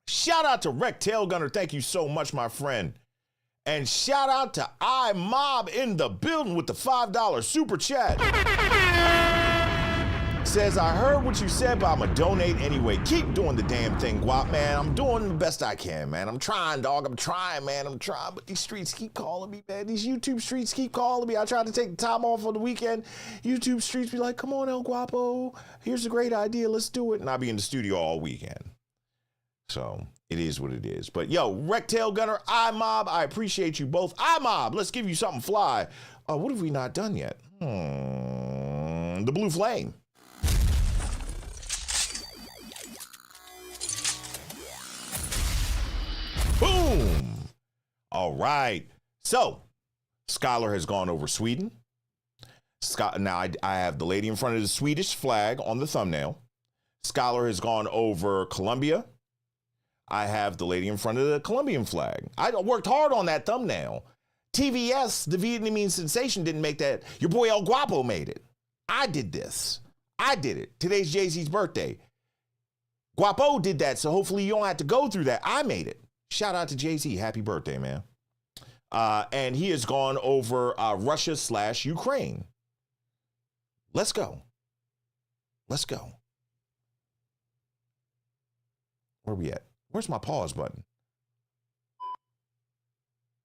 D: Shout out to Rectail Gunner. Thank you so much, my friend. And shout out to iMob in the building with the $5 super chat. Says, I heard what you said, but I'm going to donate anyway. Keep doing the damn thing, Guap, man. I'm doing the best I can, man. I'm trying, dog. I'm trying, man. I'm trying. But these streets keep calling me, man. These YouTube streets keep calling me. I tried to take the time off on the weekend. YouTube streets be like, come on, ElGuapo. Here's a great idea. Let's do it. And I'll be in the studio all weekend. So it is what it is. But yo, Rectail Gunner, iMob, I appreciate you both. iMob, let's give you something fly. What have we not done yet? The Blue Flame. Boom. All right. So Scholar has gone over Sweden. Now I have the lady in front of the Swedish flag on the thumbnail. Scholar has gone over Colombia. I have the lady in front of the Colombian flag. I worked hard on that thumbnail. TVS, the Vietnamese sensation, didn't make that. Your boy ElGuapo made it. I did this. I did it. Today's Jay-Z's birthday. Guapo did that, so hopefully you don't have to go through that. I made it. Shout out to Jay-Z. Happy birthday, man. And he has gone over Russia/Ukraine. Let's go. Let's go. Where we at? Where's my pause button?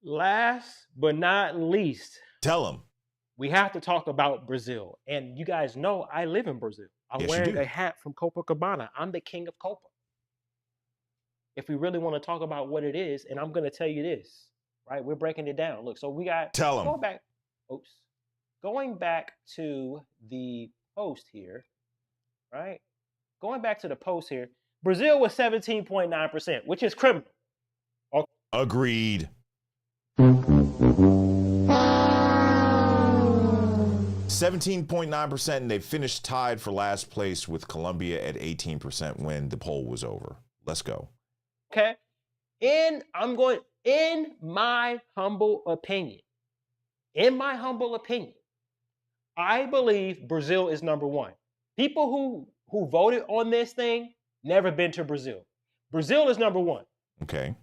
G: Last but not least,
D: Tell him.
G: we have to talk about Brazil. And you guys know I live in Brazil. I'm
D: Yes, you
G: wearing
D: do.
G: a hat from Copacabana. I'm the king of Copa. If we really want to talk about what it is, and I'm going to tell you this, right? We're breaking it down. Look, so we got...
D: Tell him.
G: Going back to the post here, right? Going back to the post here, Brazil was 17.9%, which is criminal.
D: Agreed. 17.9%, and they finished tied for last place with Colombia at 18% when the poll was over. Let's go.
G: Okay? In my humble opinion, I believe Brazil is number one. People who voted on this thing never been to Brazil. Brazil is number one.
D: Okay.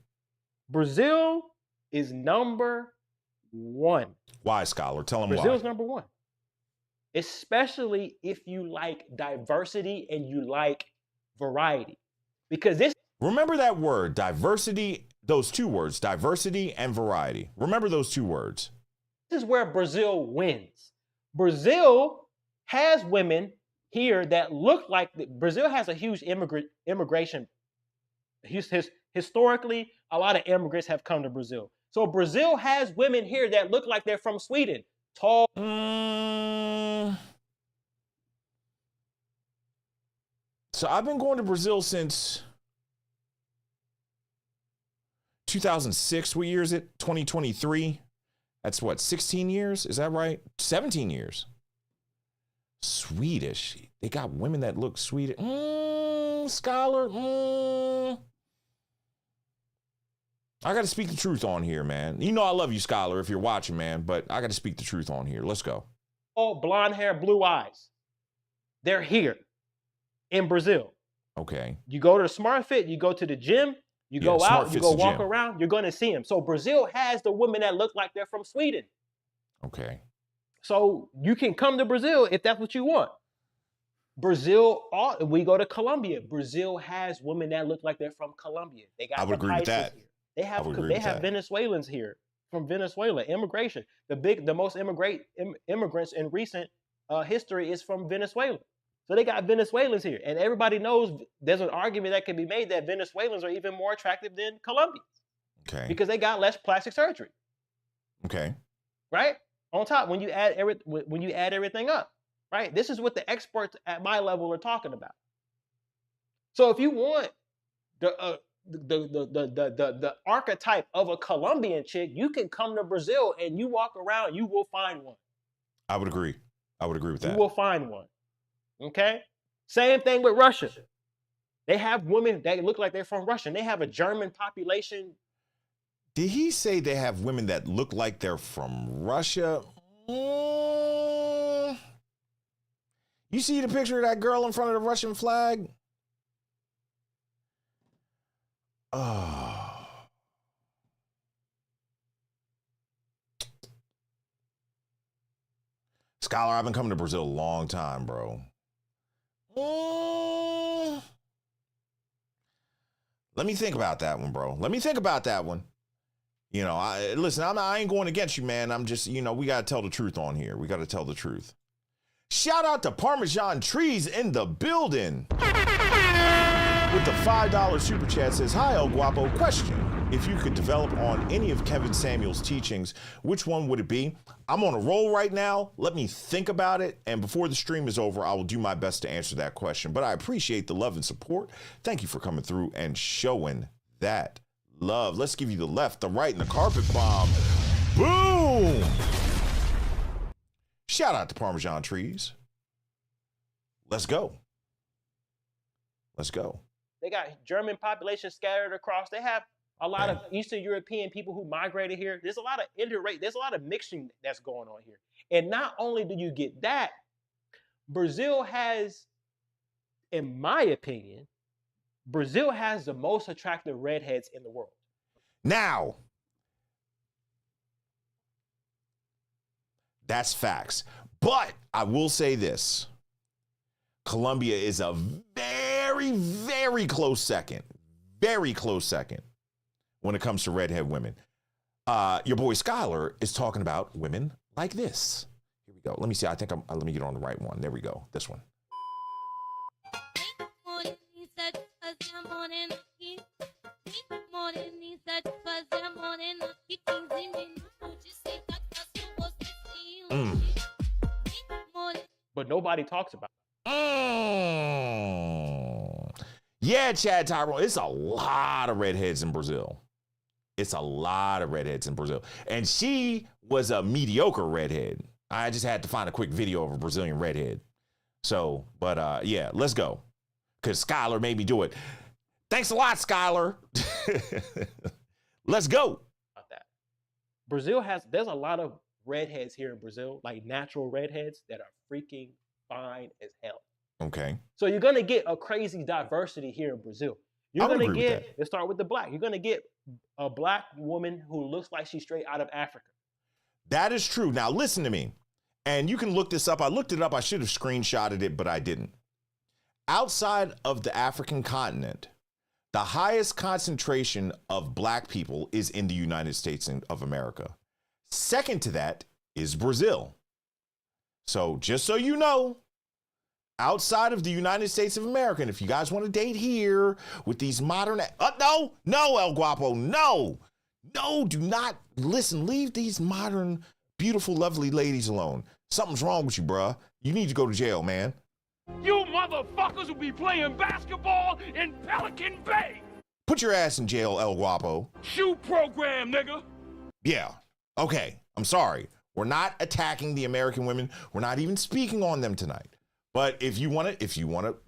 G: Brazil is number one.
D: Why, Scholar? Tell him
G: Brazil is
D: why.
G: number one. Especially if you like diversity and you like variety. Because this...
D: Remember that word, diversity, those two words, diversity and variety. Remember those two words.
G: This is where Brazil wins. Brazil has women here that look like... Brazil has a huge immigration. Historically, a lot of immigrants have come to Brazil. So Brazil has women here that look like they're from Sweden. Tall.
D: So I've been going to Brazil since 2006. What year is it? 2023. That's what, 16 years? Is that right? 17 years. Swedish. They got women that look Swedish. Scholar. I got to speak the truth on here, man. You know I love you, Scholar, if you're watching, man, but I got to speak the truth on here. Let's go.
G: Oh, blonde hair, blue eyes. They're here in Brazil.
D: Okay.
G: You go to the Smart Fit, you go to the gym, you go out, you go walk
D: gym.
G: around, you're going to see them. So Brazil has the women that look like they're from Sweden.
D: Okay.
G: So you can come to Brazil if that's what you want. Brazil, we go to Colombia. Brazil has women that look like they're from Colombia. They got
D: I would agree with that.
G: Here. They have Venezuelans here from Venezuela. Immigration. The most immigrants in recent history is from Venezuela. So they got Venezuelans here. And everybody knows there's an argument that can be made that Venezuelans are even more attractive than Colombians.
D: Okay.
G: Because they got less plastic surgery.
D: Okay.
G: Right? On top, when you add everything up, right? This is what the experts at my level are talking about. So if you want the archetype of a Colombian chick, you can come to Brazil and you walk around, you will find one.
D: I would agree. I would agree with that.
G: You will find one. Okay? Same thing with Russia. They have women that look like they're from Russia. They have a German population.
D: Did he say they have women that look like they're from Russia? You see the picture of that girl in front of the Russian flag? Oh. Scholar, I've been coming to Brazil a long time, bro. Let me think about that one, bro. Let me think about that one. You know, I ain't going against you, man. I'm just, we got to tell the truth on here. We got to tell the truth. Shout out to Parmesan Trees in the building. With the $5 super chat says, hi, ElGuapo. Question. If you could develop on any of Kevin Samuel's teachings, which one would it be? I'm on a roll right now. Let me think about it. And before the stream is over, I will do my best to answer that question. But I appreciate the love and support. Thank you for coming through and showing that love. Let's give you the left, the right, and the carpet bomb. Boom! Shout out to Parmesan Trees. Let's go. Let's go.
G: They got German population scattered across. They have a lot of Eastern European people who migrated here. There's a lot of there's a lot of mixing that's going on here. And not only do you get that, Brazil has, in my opinion, Brazil has the most attractive redheads in the world.
D: Now, that's facts. But I will say this. Colombia is a very, very close second. Very close second when it comes to redhead women. Your boy Scholar is talking about women like this. Here we go. Let me see. Let me get on the right one. There we go. This one.
G: But nobody talks about it.
D: Yeah, Chad Tyrone, it's a lot of redheads in Brazil. It's a lot of redheads in Brazil. And she was a mediocre redhead. I just had to find a quick video of a Brazilian redhead. So, but yeah, let's go. Because Skylar made me do it. Thanks a lot, Skylar. Let's go.
G: About that. There's a lot of redheads here in Brazil, like natural redheads that are freaking fine as hell.
D: Okay.
G: So you're going to get a crazy diversity here in Brazil. You're going to get, let's start with the black. You're going to get a black woman who looks like she's straight out of Africa.
D: That is true. Now listen to me. And you can look this up. I looked it up. I should have screenshotted it, but I didn't. Outside of the African continent, the highest concentration of black people is in the United States of America. Second to that is Brazil. So just so you know, outside of the United States of America, and if you guys want to date here with these modern, no, ElGuapo, no, do not listen. Leave these modern, beautiful, lovely ladies alone. Something's wrong with you, bruh. You need to go to jail, man.
J: You motherfuckers will be playing basketball in Pelican Bay.
D: Put your ass in jail, ElGuapo.
J: Shoe program, nigga.
D: Yeah. Okay. I'm sorry. We're not attacking the American women. We're not even speaking on them tonight. But if you want to,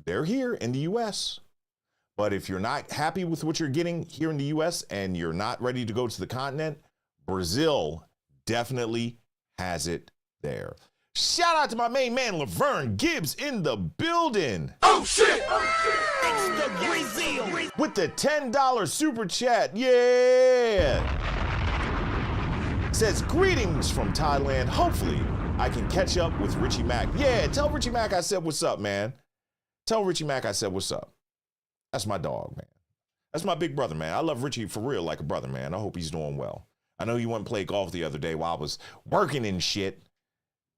D: they're here in the U.S. But if you're not happy with what you're getting here in the U.S. and you're not ready to go to the continent, Brazil definitely has it there. Shout out to my main man, Laverne Gibbs, in the building.
I: Oh shit!
A: It's the Brazil.
D: With the $10 super chat. Yeah. Says, greetings from Thailand. Hopefully, I can catch up with Richie Mack. Yeah, tell Richie Mack I said what's up, man. Tell Richie Mack I said what's up. That's my dog, man. That's my big brother, man. I love Richie for real like a brother, man. I hope he's doing well. I know you went and played golf the other day while I was working and shit.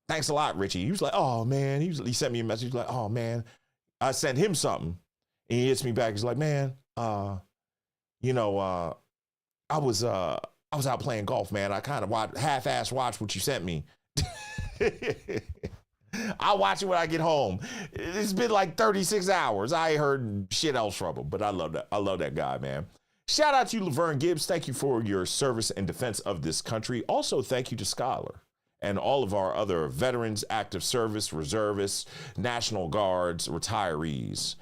D: Thanks a lot, Richie. He was like, oh, man. He sent me a message. He was like, oh, man. I sent him something. And he hits me back. He's like, man, I was out playing golf, man. I kind of half-ass watched what you sent me. I'll watch it when I get home. It's been like 36 hours. I ain't heard shit else from him, but I love that. I love that guy, man. Shout out to you, Laverne Gibbs. Thank you for your service and defense of this country. Also, thank you to Scholar and all of our other veterans, active service, reservists, National Guards, retirees.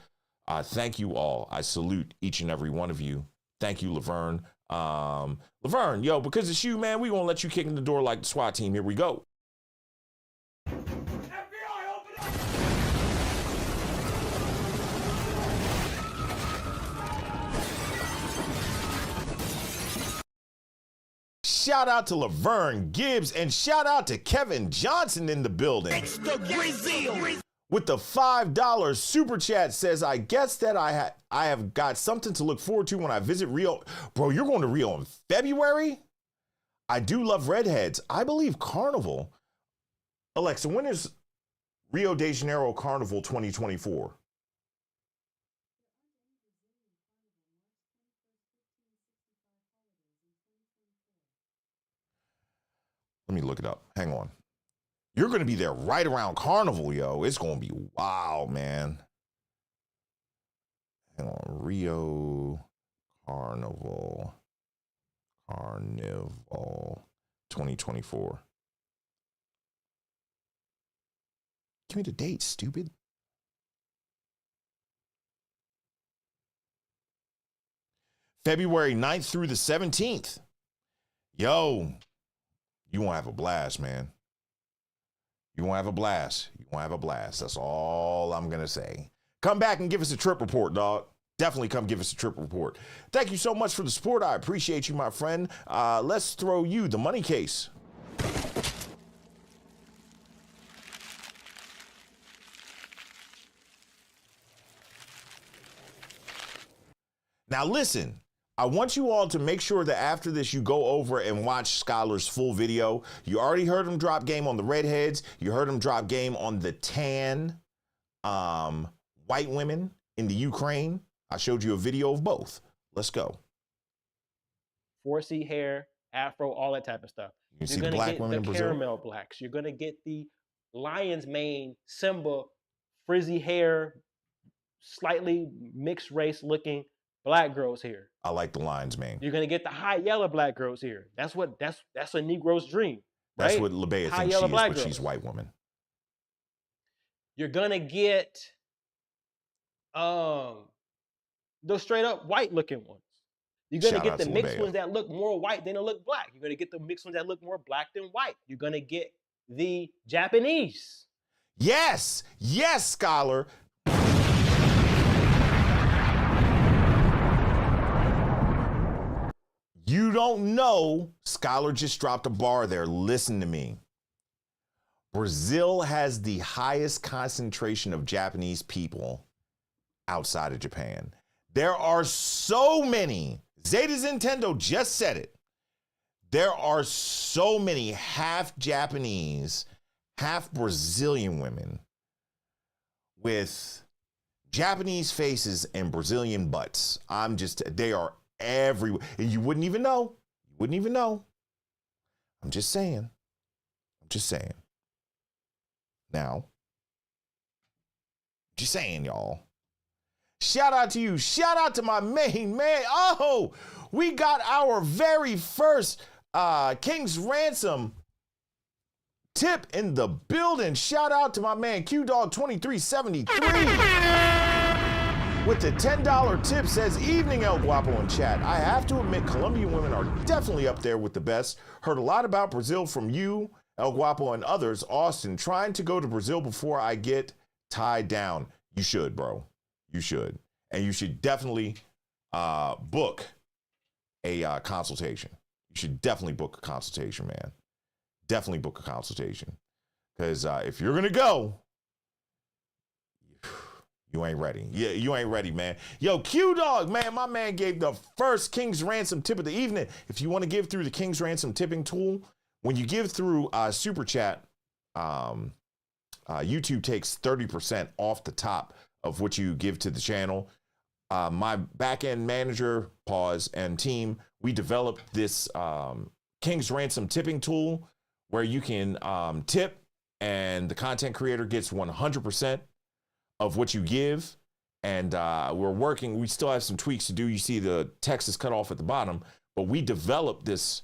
D: Thank you all. I salute each and every one of you. Thank you, Laverne. Laverne, yo, because it's you, man, we gonna let you kick in the door like the SWAT team. Here we go. Shout out to Laverne Gibbs and shout out to Kevin Johnson in the building.
A: It's the Brazil.
D: With the $5 super chat says, I guess that I have got something to look forward to when I visit Rio. Bro, you're going to Rio in February? I do love redheads. I believe Carnival. Alexa, when is Rio de Janeiro Carnival 2024? Let me look it up. Hang on. You're going to be there right around Carnival, yo. It's going to be wild, man. Hang on. Rio Carnival 2024. Give me the date, stupid. February 9th through the 17th. Yo, you won't have a blast, man. You won't have a blast. You won't have a blast. That's all I'm going to say. Come back and give us a trip report, dog. Definitely come give us a trip report. Thank you so much for the support. I appreciate you, my friend. Let's throw you the money case. Now listen, I want you all to make sure that after this you go over and watch Scholar's full video. You already heard him drop game on the redheads. You heard him drop game on the tan white women in the Ukraine. I showed you a video of both. Let's go.
G: 4C hair, afro, all that type of stuff.
D: You see the black women in Brazil?
G: Caramel blacks. You're going to get the lion's mane, Simba, frizzy hair, slightly mixed race looking black girls here.
D: I like the lion's mane.
G: You're gonna get the high yellow black girls here. That's a Negro's dream. Right?
D: That's what Lebea thinks she is, but she's white woman.
G: You're gonna get those straight up white looking ones. You're gonna get the mixed ones that look more white than they look black. You're gonna get the mixed ones that look more black than white. You're gonna get the Japanese.
D: Yes, yes, Scholar. You don't know, Scholar just dropped a bar there. Listen to me. Brazil has the highest concentration of Japanese people outside of Japan. There are so many. Zeta Nintendo just said it. There are so many half Japanese, half Brazilian women with Japanese faces and Brazilian butts. They are everywhere. And you wouldn't even know. You wouldn't even know. I'm just saying. I'm just saying. Now, just saying, y'all. Shout out to you. Shout out to my main man. Oh, we got our very first King's Ransom tip in the building. Shout out to my man QDog2373 with the $10 tip. Says, evening ElGuapo in chat. I have to admit Colombian women are definitely up there with the best. Heard a lot about Brazil from you, ElGuapo, and others. Austin, trying to go to Brazil before I get tied down. You should, bro. You should. And you should definitely book a consultation. You should definitely book a consultation, man. Definitely book a consultation. Because if you're going to go, you ain't ready. Yeah, you ain't ready, man. Yo, Q-Dog, man, my man gave the first King's Ransom tip of the evening. If you want to give through the King's Ransom tipping tool, when you give through Super Chat, YouTube takes 30% off the top of what you give to the channel. My back-end manager, and team, we developed this King's Ransom tipping tool where you can tip and the content creator gets 100% of what you give. And we're working, we still have some tweaks to do. You see the text is cut off at the bottom, but we developed this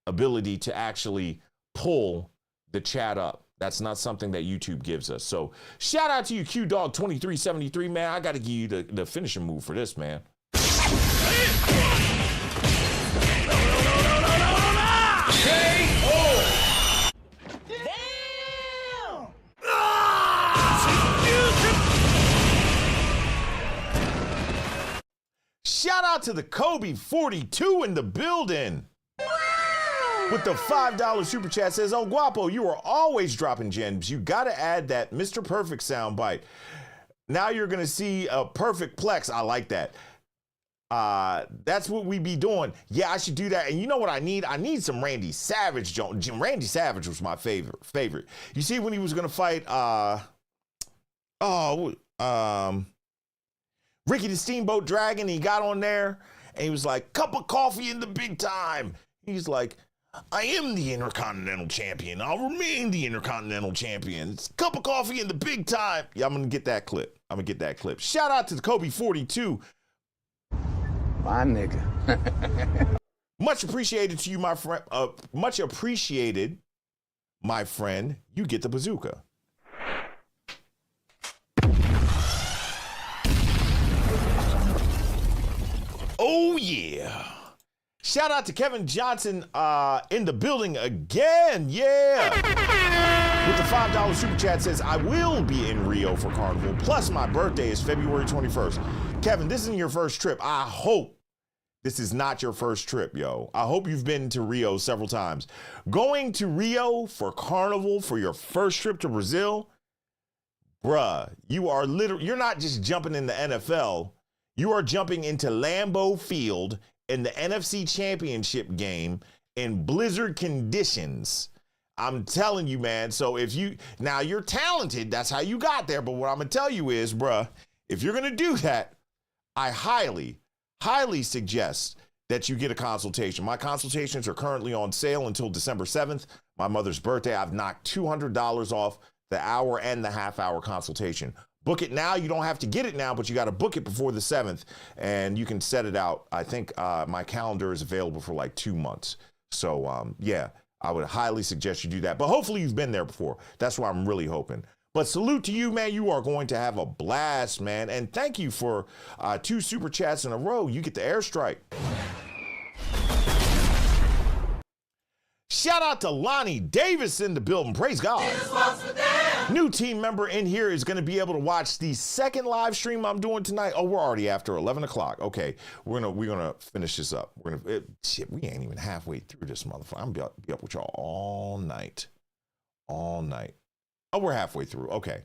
D: ability to actually pull the chat up. That's not something that YouTube gives us. So shout out to you, QDog2373, man. I got to give you the finishing move for this, man. Shout out to the Kobe42 in the building. With the $5 super chat, says, oh, Guapo, you are always dropping gems. You got to add that Mr. Perfect soundbite. Now you're going to see a perfect plex. I like that. That's what we be doing. Yeah, I should do that. And you know what I need? I need some Randy Savage. Randy Savage was my favorite. You see when he was going to fight, Ricky the Steamboat Dragon, he got on there and he was like, cup of coffee in the big time. He's like, I am the Intercontinental Champion. I'll remain the Intercontinental Champion. It's a cup of coffee in the big time. Yeah, I'm going to get that clip. Shout out to the Kobe42.
F: My nigga.
D: Much appreciated to you, my friend. Much appreciated, my friend. You get the bazooka. Oh, yeah. Shout out to Kevin Johnson in the building again. Yeah. With the $5 super chat, says, I will be in Rio for Carnival. Plus, my birthday is February 21st. Kevin, this isn't your first trip. I hope this is not your first trip, yo. I hope you've been to Rio several times. Going to Rio for Carnival for your first trip to Brazil, bruh, you're not just jumping in the NFL. You are jumping into Lambeau Field in the NFC Championship game in blizzard conditions. I'm telling you, man. So now you're talented. That's how you got there. But what I'm going to tell you is, bruh, if you're going to do that, I highly, highly suggest that you get a consultation. My consultations are currently on sale until December 7th, my mother's birthday. I've knocked $200 off the hour and the half-hour consultation. Book it now. You don't have to get it now, but you got to book it before the 7th, and you can set it out. I think my calendar is available for like 2 months. So, yeah, I would highly suggest you do that. But hopefully you've been there before. That's what I'm really hoping. But salute to you, man. You are going to have a blast, man. And thank you for 2 super chats in a row. You get the airstrike. Shout out to Lonnie Davis in the building. Praise God. New team member in here is going to be able to watch the second live stream I'm doing tonight. Oh, we're already after 11 o'clock. Okay, we're gonna finish this up. We ain't even halfway through this motherfucker. I'm gonna be up with y'all all night. Oh, we're halfway through. Okay,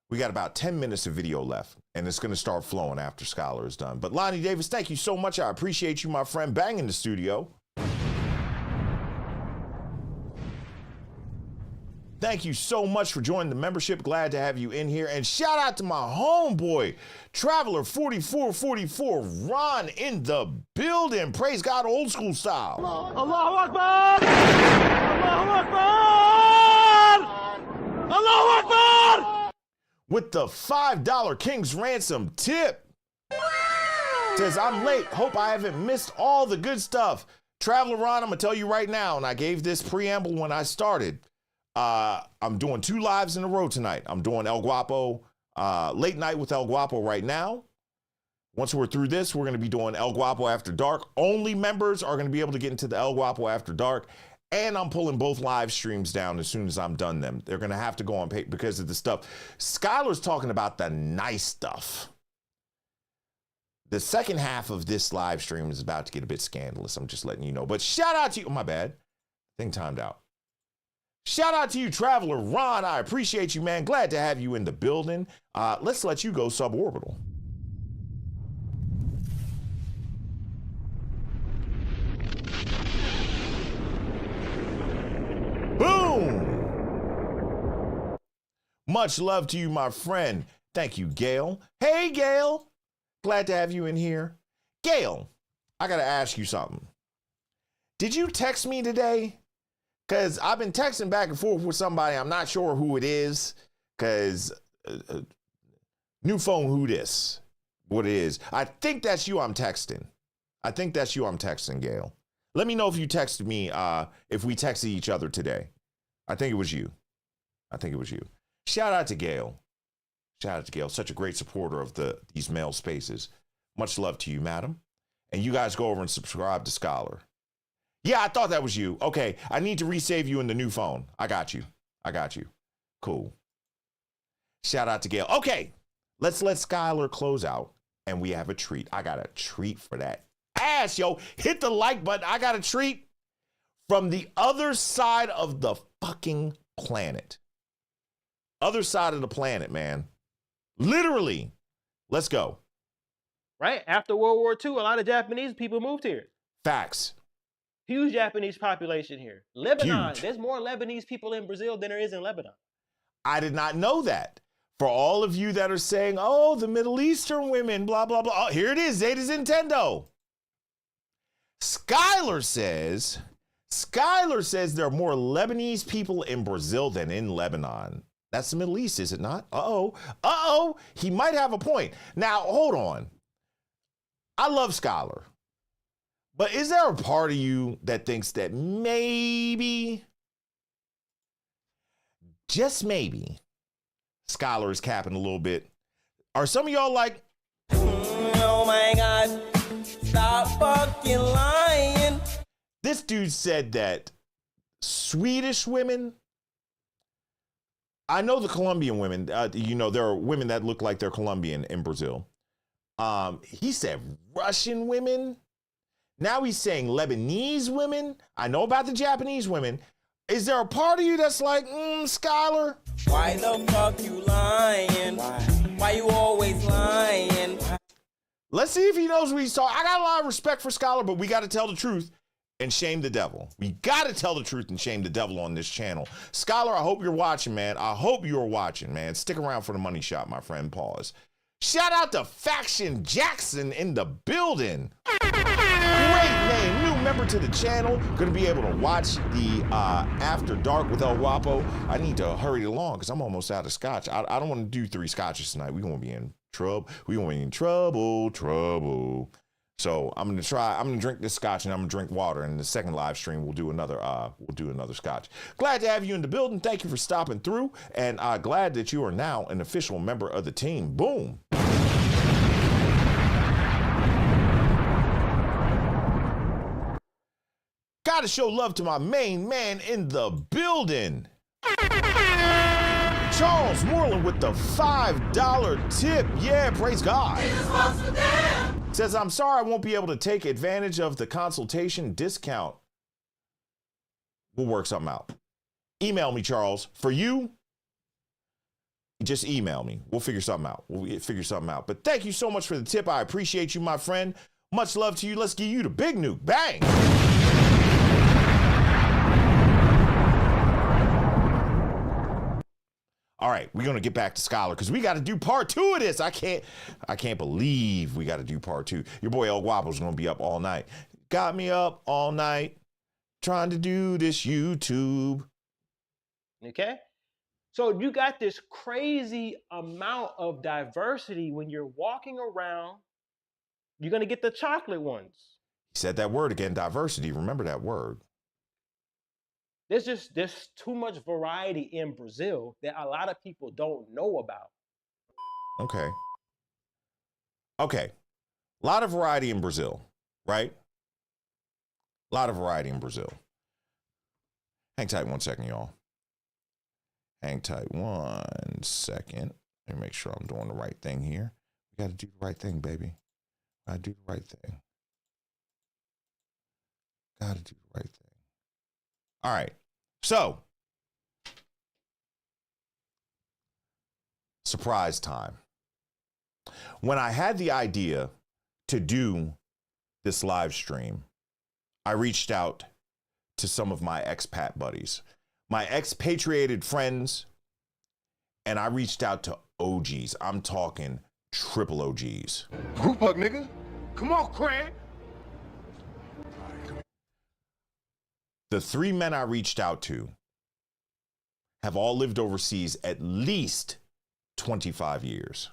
D: we got about 10 minutes of video left, and it's gonna start flowing after Scholar is done. But Lonnie Davis, thank you so much. I appreciate you, my friend. Bang in the studio. Thank you so much for joining the membership. Glad to have you in here. And shout out to my homeboy, Traveler 4444, Ron in the building. Praise God, old school style.
J: Allahu Akbar! Allahu Akbar! Allahu Akbar!
D: With the $5 King's Ransom tip. Says, I'm late. Hope I haven't missed all the good stuff. Traveler Ron, I'm going to tell you right now, and I gave this preamble when I started. I'm doing 2 lives in a row tonight. I'm doing ElGuapo, late night with ElGuapo right now. Once we're through this, we're going to be doing ElGuapo After Dark. Only members are going to be able to get into the ElGuapo After Dark. And I'm pulling both live streams down as soon as I'm done them. They're going to have to go on pay because of the stuff. Skylar's talking about the nice stuff. The second half of this live stream is about to get a bit scandalous. I'm just letting you know. But shout out to you. Oh, my bad. Thing timed out. Shout out to you, Traveler Ron. I appreciate you, man. Glad to have you in the building. Let's let you go suborbital. Boom! Much love to you, my friend. Thank you, Gail. Hey, Gail. Glad to have you in here. Gail, I got to ask you something. Did you text me today? Because I've been texting back and forth with somebody. I'm not sure who it is. Because new phone, who this? What it is. I think that's you I'm texting. Gail. Let me know if you texted me, if we texted each other today. I think it was you. Shout out to Gail. Such a great supporter of these male spaces. Much love to you, madam. And you guys go over and subscribe to Scholar. Yeah, I thought that was you. Okay, I need to resave you in the new phone. I got you. Cool. Shout out to Gail. Okay, let's let Skylar close out. And we have a treat. I got a treat for that ass, yo. Hit the like button. I got a treat from the other side of the fucking planet. Other side of the planet, man. Literally. Let's go.
G: Right? After World War II, a lot of Japanese people moved here.
D: Facts.
G: Huge Japanese population here. Lebanon.
D: Huge.
G: There's more Lebanese people in Brazil than there is in Lebanon.
D: I did not know that. For all of you that are saying, oh, the Middle Eastern women, blah, blah, blah. Oh, here it is. Zeta Nintendo. Skylar says there are more Lebanese people in Brazil than in Lebanon. That's the Middle East, is it not? Uh-oh. He might have a point. Now, hold on. I love Skylar. But is there a part of you that thinks that maybe, just maybe, Skylar is capping a little bit? Are some of y'all like,
K: oh my God, stop fucking lying?
D: This dude said that Swedish women, I know the Colombian women, there are women that look like they're Colombian in Brazil. He said Russian women. Now he's saying Lebanese women. I know about the Japanese women. Is there a part of you that's like, Skylar?
K: Why the fuck you lying? Why you always lying?
D: Let's see if he knows what he's talking. I got a lot of respect for Skylar, but we got to tell the truth and shame the devil. We got to tell the truth and shame the devil on this channel. Skylar, I hope you're watching, man. Stick around for the money shot, my friend. Pause. Shout out to Faction Jackson in the building. Great name, new member to the channel. Gonna be able to watch the After Dark with ElGuapo. I need to hurry along because I'm almost out of scotch. I don't want to do 3 scotches tonight. We're gonna be in trouble. Trouble. So I'm gonna drink this scotch and I'm gonna drink water. And the second live stream we'll do another scotch. Glad to have you in the building. Thank you for stopping through. And glad that you are now an official member of the team. Boom. Gotta show love to my main man in the building. Charles Moreland with the $5 tip. Yeah, praise God. Says, I'm sorry I won't be able to take advantage of the consultation discount. We'll work something out. Email me, Charles. For you, just email me. We'll figure something out. But thank you so much for the tip. I appreciate you, my friend. Much love to you. Let's give you the big nuke. Bang! All right, we're gonna get back to Scholar because we got to do part 2 of this. I can't believe we got to do part 2. Your boy ElGuapo's gonna be up all night. Got me up all night trying to do this YouTube.
G: Okay, so you got this crazy amount of diversity when you're walking around. You're gonna get the chocolate ones.
D: He said that word again, diversity. Remember that word.
G: There's too much variety in Brazil that a lot of people don't know about.
D: Okay. Okay. A lot of variety in Brazil, right? A lot of variety in Brazil. Hang tight 1 second, y'all. Hang tight 1 second. Let me make sure I'm doing the right thing here. We got to do the right thing, baby. Got to do the right thing. Got to do the right thing. All right. So, surprise time. When I had the idea to do this live stream, I reached out to some of my expat buddies, my expatriated friends, and I reached out to OGs. I'm talking triple OGs.
I: Group hug, nigga. Come on, Craig.
D: The 3 men I reached out to have all lived overseas at least 25 years.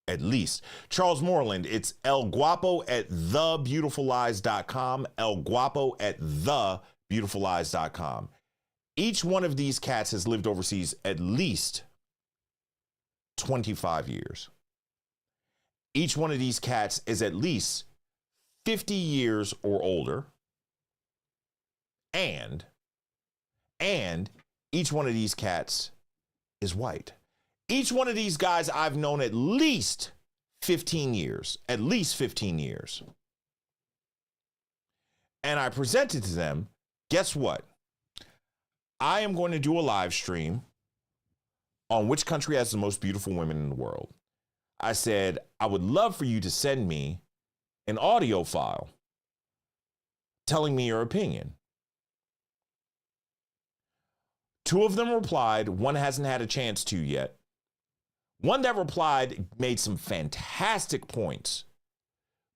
D: At least. Charles Moreland, it's ElGuapo at thebeautifullies.com. ElGuapo at thebeautifullies.com. Each one of these cats has lived overseas at least 25 years. Each one of these cats is at least 50 years or older. And each one of these cats is white. Each one of these guys I've known at least 15 years, at least 15 years. And I presented to them, guess what? I am going to do a live stream on which country has the most beautiful women in the world. I said, I would love for you to send me an audio file telling me your opinion. 2 of them replied. 1 hasn't had a chance to yet. One that replied made some fantastic points,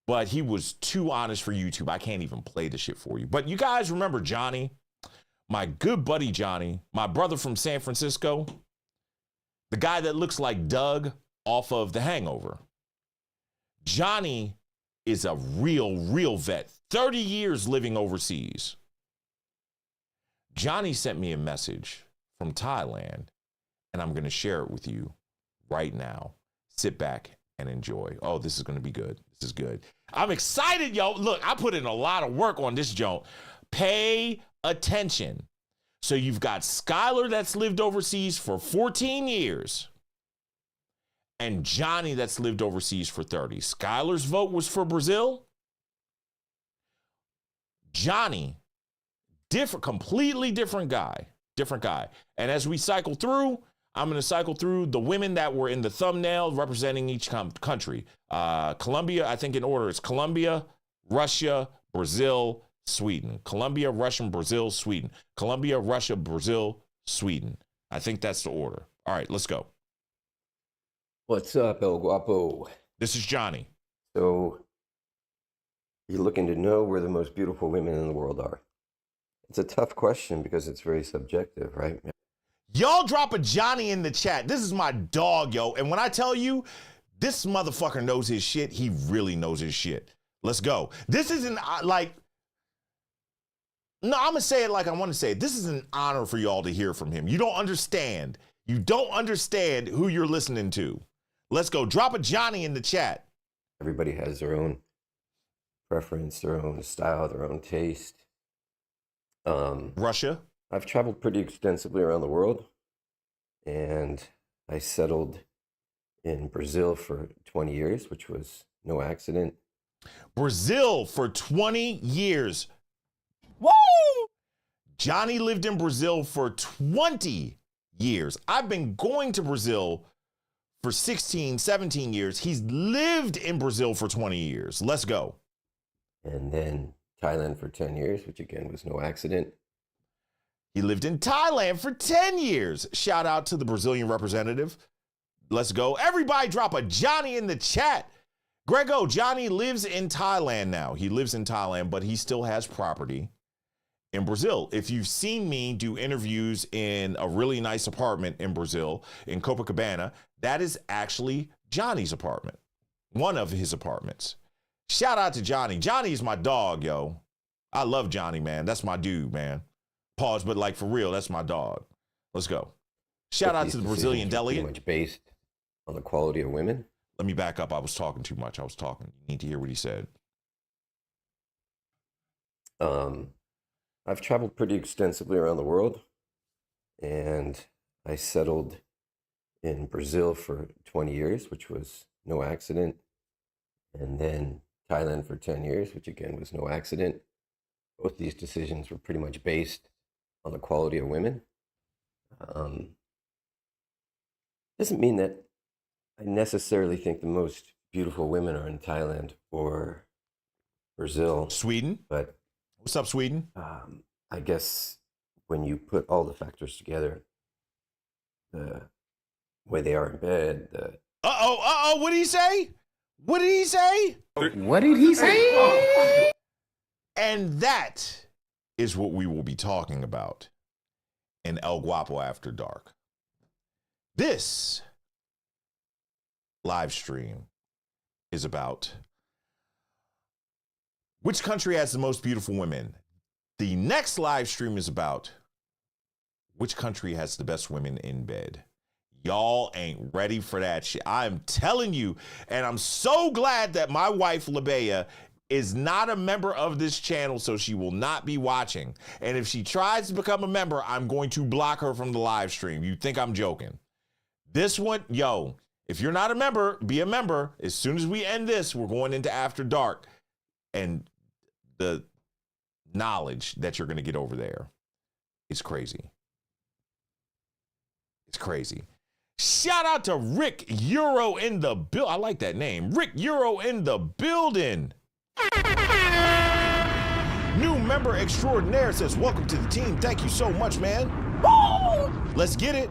D: but he was too honest for YouTube. I can't even play the shit for you. But you guys remember Johnny, my good buddy Johnny, my brother from San Francisco, the guy that looks like Doug off of The Hangover. Johnny is a real vet, 30 years living overseas. Johnny sent me a message from Thailand, and I'm going to share it with you right now. Sit back and enjoy. Oh, this is going to be good. This is good. I'm excited, yo. Look, I put in a lot of work on this joint. Pay attention. So you've got Skylar that's lived overseas for 14 years and Johnny that's lived overseas for 30. Skylar's vote was for Brazil. Johnny, completely different guy. And as we cycle through, I'm going to cycle through the women that were in the thumbnail representing each country. Colombia, I think in order, it's Colombia, Russia, Brazil, Sweden. Colombia, Russia, Brazil, Sweden. Colombia, Russia, Brazil, Sweden. I think that's the order. All right, let's go.
L: What's up, ElGuapo?
D: This is Johnny.
L: So, you're looking to know where the most beautiful women in the world are. It's a tough question because it's very subjective, right?
D: Y'all drop a Johnny in the chat. This is my dog, yo. And when I tell you, this motherfucker knows his shit, he really knows his shit. Let's go. This isn't like, no, I'm going to say it like I want to say it. This is an honor for y'all to hear from him. You don't understand. You don't understand who you're listening to. Let's go. Drop a Johnny in the chat.
L: Everybody has their own preference, their own style, their own taste.
D: Russia?
L: I've traveled pretty extensively around the world, and I settled in Brazil for 20 years, which was no accident.
D: Brazil for 20 years.
H: Woo!
D: Johnny lived in Brazil for 20 years. I've been going to Brazil for 16, 17 years. He's lived in Brazil for 20 years. Let's go.
L: And then Thailand for 10 years, which again was no accident.
D: He lived in Thailand for 10 years. Shout out to the Brazilian representative. Let's go. Everybody drop a Johnny in the chat. Grego, Johnny lives in Thailand now. He lives in Thailand, but he still has property in Brazil. If you've seen me do interviews in a really nice apartment in Brazil, in Copacabana, that is actually Johnny's apartment. One of his apartments. Shout out to Johnny. Johnny is my dog, yo. I love Johnny, man. That's my dude, man. Pause, but like for real, that's my dog. Let's go. Shout out to the Brazilian delegate.
L: Pretty much based on the quality of women.
D: Let me back up. I was talking too much. You need to hear what he said.
L: I've traveled pretty extensively around the world, and I settled in Brazil for 20 years, which was no accident, and then Thailand for 10 years, which again was no accident. Both these decisions were pretty much based on the quality of women. Doesn't mean that I necessarily think the most beautiful women are in Thailand or Brazil.
D: Sweden?
L: But
D: what's up, Sweden?
L: I guess when you put all the factors together, the way they are in bed,
D: what did he say? What did he say?
F: What did he say?
D: And that is what we will be talking about in ElGuapo After Dark. This live stream is about which country has the most beautiful women. The next live stream is about which country has the best women in bed. Y'all ain't ready for that shit. I'm telling you, and I'm so glad that my wife, Labea, is not a member of this channel, so she will not be watching. And if she tries to become a member, I'm going to block her from the live stream. You think I'm joking? This one, yo, if you're not a member, be a member. As soon as we end this, we're going into After Dark. And the knowledge that you're going to get over there is crazy. It's crazy. Shout out to Rick Euro in the building. I like that name. Rick Euro in the building. New member extraordinaire says, welcome to the team. Thank you so much, man. Woo! Let's get it.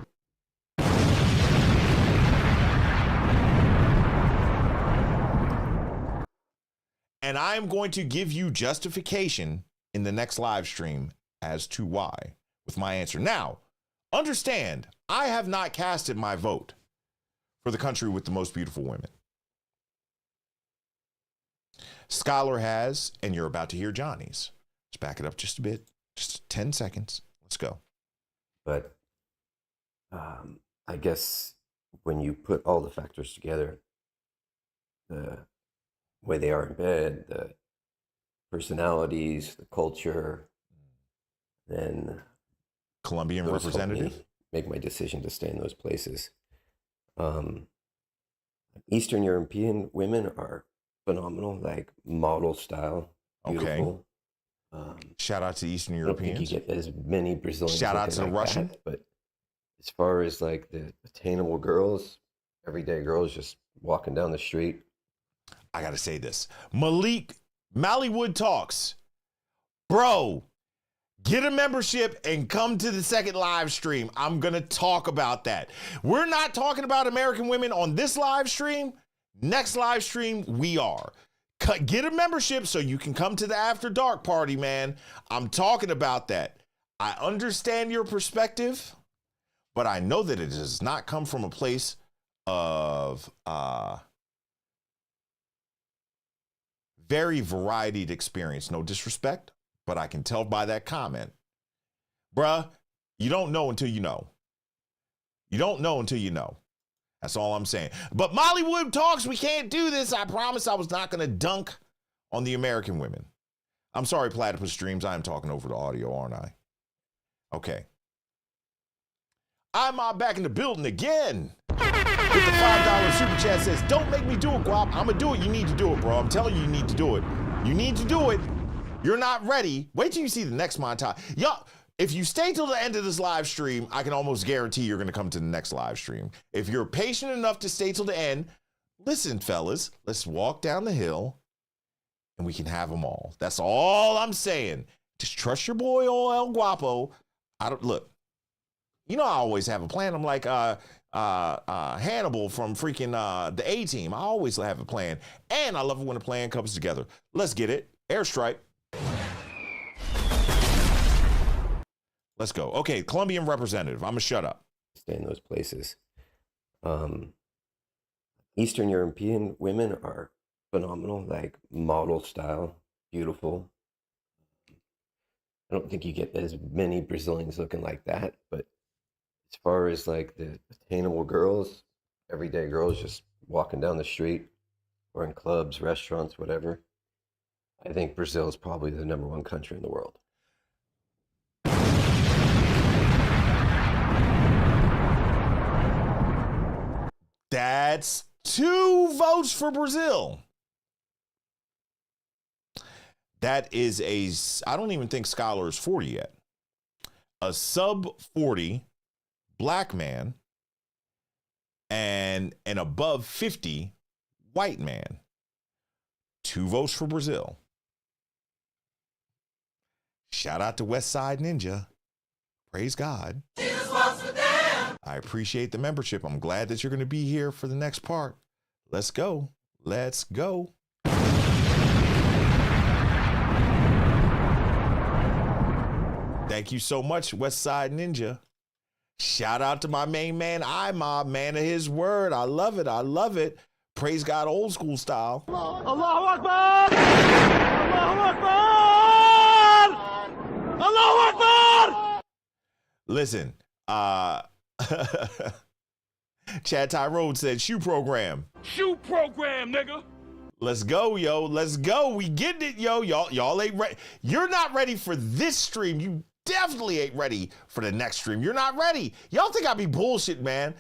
D: And I'm going to give you justification in the next live stream as to why with my answer. Now, understand, I have not casted my vote for the country with the most beautiful women. Scholar has, and you're about to hear Johnny's. Let's back it up just a bit, just 10 seconds. Let's go.
L: But I guess when you put all the factors together, the way they are in bed, the personalities, the culture, then
D: Colombian representative,
L: make my decision to stay in those places. Eastern European women are phenomenal, like model style, beautiful.
D: Okay. Shout out to Eastern
L: Europeans. I don't think you get as many Brazilians.
D: Shout out to the Russian.
L: But as far as like the attainable girls, everyday girls just walking down the street.
D: I gotta say this. Mallywood Talks. Bro, get a membership and come to the second live stream. I'm gonna talk about that. We're not talking about American women on this live stream. Next live stream, we are. Get a membership so you can come to the After Dark party, man. I'm talking about that. I understand your perspective, but I know that it does not come from a place of very varied experience. No disrespect, but I can tell by that comment. Bruh, you don't know until you know. You don't know until you know. That's all I'm saying. But Mollywood Talks, we can't do this. I promise I was not going to dunk on the American women. I'm sorry, Platypus Streams. I am talking over the audio, aren't I? Okay. I'm back in the building again. With the $5 super chat says, don't make me do it, Guap. I'm going to do it. You need to do it, bro. I'm telling you, you need to do it. You need to do it. You're not ready. Wait till you see the next montage. Y'all, if you stay till the end of this live stream, I can almost guarantee you're going to come to the next live stream. If you're patient enough to stay till the end, listen, fellas, let's walk down the hill and we can have them all. That's all I'm saying. Just trust your boy, old ElGuapo. Look, you know, I always have a plan. I'm like Hannibal from freaking the A-Team. I always have a plan. And I love it when a plan comes together. Let's get it. Airstrike. Let's go. Okay, Colombian representative. I'm going to shut up.
L: Stay in those places. Eastern European women are phenomenal, like model style, beautiful. I don't think you get as many Brazilians looking like that, but as far as like the attainable girls, everyday girls just walking down the street or in clubs, restaurants, whatever, I think Brazil is probably the #1 country in the world.
D: That's 2 votes for Brazil. That is I don't even think Scholar is 40 yet. A sub 40 black man and an above 50 white man. 2 votes for Brazil. Shout out to West Side Ninja. Praise God. Jesus walks with them. I appreciate the membership. I'm glad that you're going to be here for the next part. Let's go. Let's go. Thank you so much, West Side Ninja. Shout out to my main man, iMob, man of his word. I love it. I love it. Praise God, old school style.
J: Allahu Akbar! Allahu Akbar! Allahu Akbar!
D: Listen, Chad Tyrone said shoe program.
J: Shoe program, nigga.
D: Let's go, yo. Let's go. We getting it, yo. Y'all ain't ready. You're not ready for this stream. You definitely ain't ready for the next stream. You're not ready. Y'all think I be bullshit, man.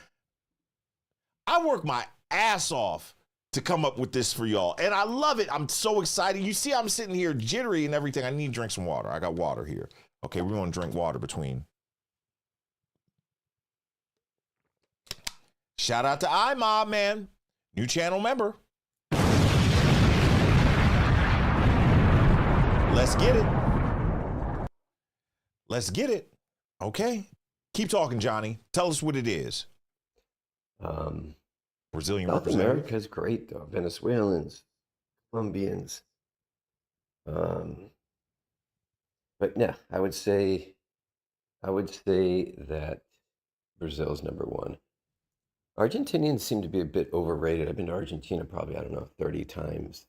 D: I work my ass off to come up with this for y'all, and I love it. I'm so excited. You see, I'm sitting here jittery and everything. I need to drink some water. I got water here. Okay, we're going to drink water between. Shout out to iMob, man. New channel member. Let's get it. Let's get it. Okay. Keep talking, Johnny. Tell us what it is. Brazilian
L: South
D: representative.
L: America's great, though. Venezuelans, Colombians. But yeah, I would say that Brazil is #1. Argentinians seem to be a bit overrated. I've been to Argentina probably, 30 times.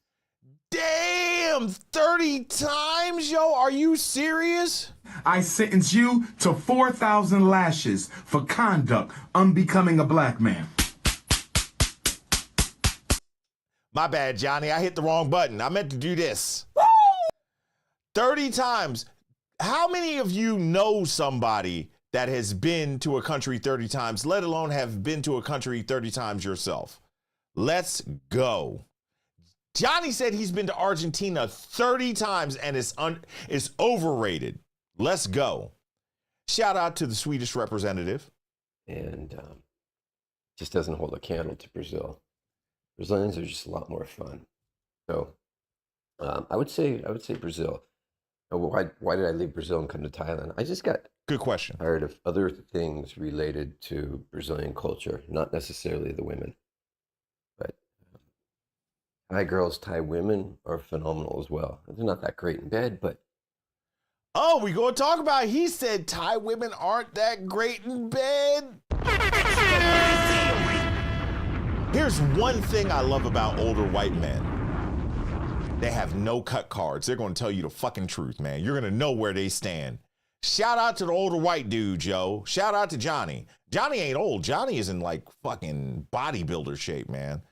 D: Damn, 30 times, yo? Are you serious?
F: I sentence you to 4,000 lashes for conduct unbecoming a black man.
D: My bad, Johnny. I hit the wrong button. I meant to do this. 30 times. How many of you know somebody that has been to a country 30 times, let alone have been to a country 30 times yourself? Let's go. Johnny said he's been to Argentina 30 times and it's overrated. Let's go. Shout out to the Swedish representative.
L: And just doesn't hold a candle to Brazil. Brazilians are just a lot more fun. So I would say Brazil. Why did I leave Brazil and come to Thailand? I just got
D: good question.
L: Tired of other things related to Brazilian culture, not necessarily the women. But Thai girls, Thai women are phenomenal as well. They're not that great in bed, but
D: oh, we gonna talk about, he said Thai women aren't that great in bed. Here's one thing I love about older white men. They have no cut cards. They're gonna tell you the fucking truth, man. You're gonna know where they stand. Shout out to the older white dude, Joe. Shout out to Johnny. Johnny ain't old. Johnny is in like fucking bodybuilder shape, man.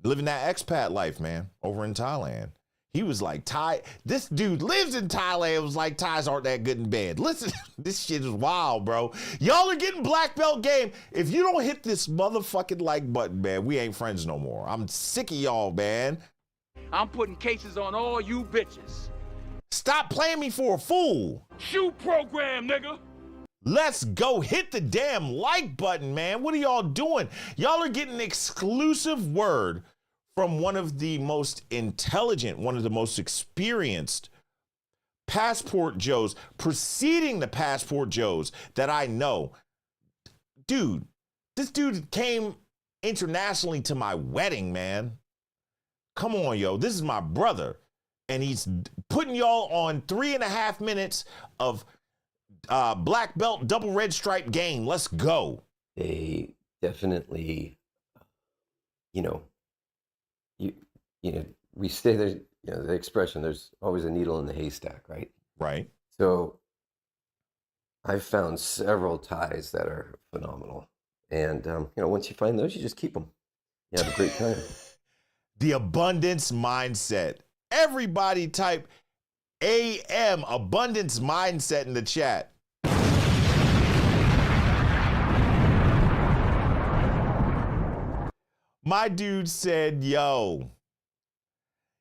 D: Living that expat life, man, over in Thailand. He was like, Thai, this dude lives in Thailand. It was like, Thais aren't that good in bed. Listen, this shit is wild, bro. Y'all are getting black belt game. If you don't hit this motherfucking like button, man, we ain't friends no more. I'm sick of y'all, man.
J: I'm putting cases on all you bitches.
D: Stop playing me for a fool.
J: Shoe program, nigga.
D: Let's go. Hit the damn like button, man. What are y'all doing? Y'all are getting exclusive word from one of the most intelligent, one of the most experienced Passport Joes, preceding the Passport Joes that I know. Dude, this dude came internationally to my wedding, man. Come on, yo. This is my brother. And he's putting y'all on 3.5 minutes of black belt double red stripe game. Let's go.
L: They definitely, we say there's, the expression, there's always a needle in the haystack, right?
D: Right.
L: So I've found several ties that are phenomenal. And, once you find those, you just keep them. You have a great time.
D: The abundance mindset. Everybody type AM, abundance mindset, in the chat. My dude said, yo.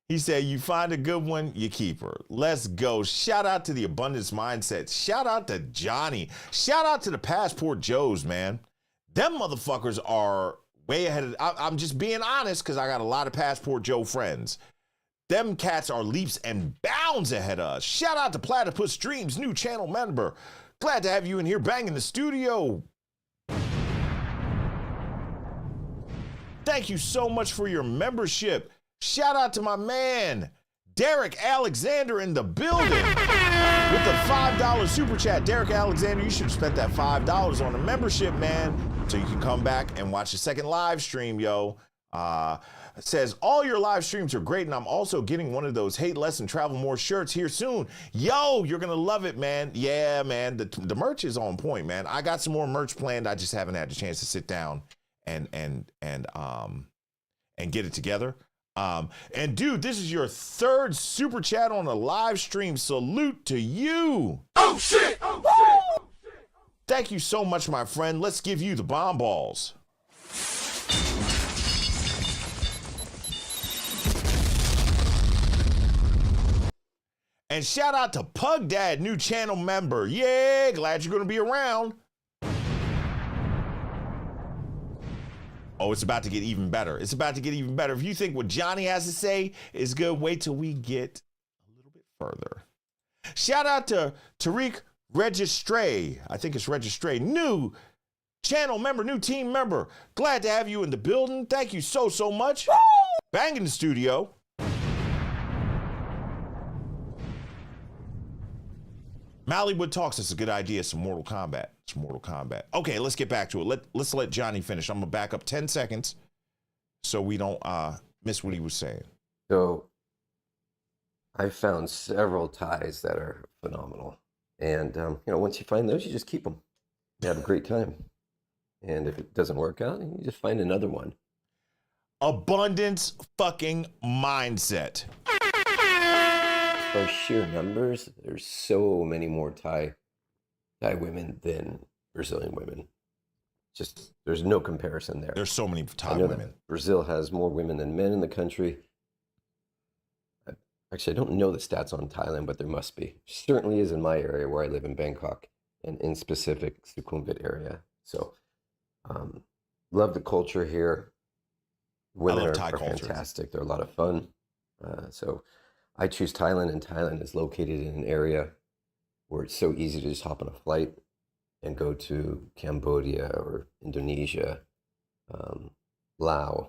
D: He said, you find a good one, you keep her. Let's go. Shout out to the abundance mindset. Shout out to Johnny. Shout out to the Passport Joes, man. Them motherfuckers are way ahead of, I'm just being honest because I got a lot of Passport Joe friends. Them cats are leaps and bounds ahead of us. Shout out to Platypus Dreams, new channel member. Glad to have you in here banging the studio. Thank you so much for your membership. Shout out to my man, Derek Alexander, in the building with the $5 super chat. Derek Alexander, you should have spent that $5 on a membership, man, so you can come back and watch the second live stream, yo. It says, all your live streams are great, and I'm also getting one of those Hate Less and Travel More shirts here soon. Yo, you're going to love it, man. Yeah, man, the merch is on point, man. I got some more merch planned. I just haven't had the chance to sit down and get it together. And dude, this is your third super chat on a live stream. Salute to you.
I: Oh shit! Oh shit!
D: Thank you so much, my friend. Let's give you the bomb balls. And shout out to Pug Dad, new channel member. Yeah, glad you're going to be around. Oh, it's about to get even better. It's about to get even better. If you think what Johnny has to say is good, wait till we get a little bit further. Shout out to Tariq Registre. I think it's Registre. New channel member, new team member. Glad to have you in the building. Thank you so, so much. Bang in the studio. Mallywood Talks, it's a good idea. Some Mortal Kombat. It's Mortal Kombat. Okay, let's get back to it. Let's let Johnny finish. I'm going to back up 10 seconds so we don't miss what he was saying.
L: So I've found several ties that are phenomenal. And, once you find those, you just keep them. You have a great time. And if it doesn't work out, you just find another one.
D: Abundance fucking mindset.
L: For sheer numbers, there's so many more Thai women than Brazilian women. Just, there's no comparison there.
D: There's so many Thai women.
L: Brazil has more women than men in the country. Actually, I don't know the stats on Thailand, but there must be. Certainly is in my area where I live in Bangkok, and in specific Sukhumvit area. So, love the culture here. Women are fantastic. They're a lot of fun. So I choose Thailand, and Thailand is located in an area where it's so easy to just hop on a flight and go to Cambodia or Indonesia, Laos,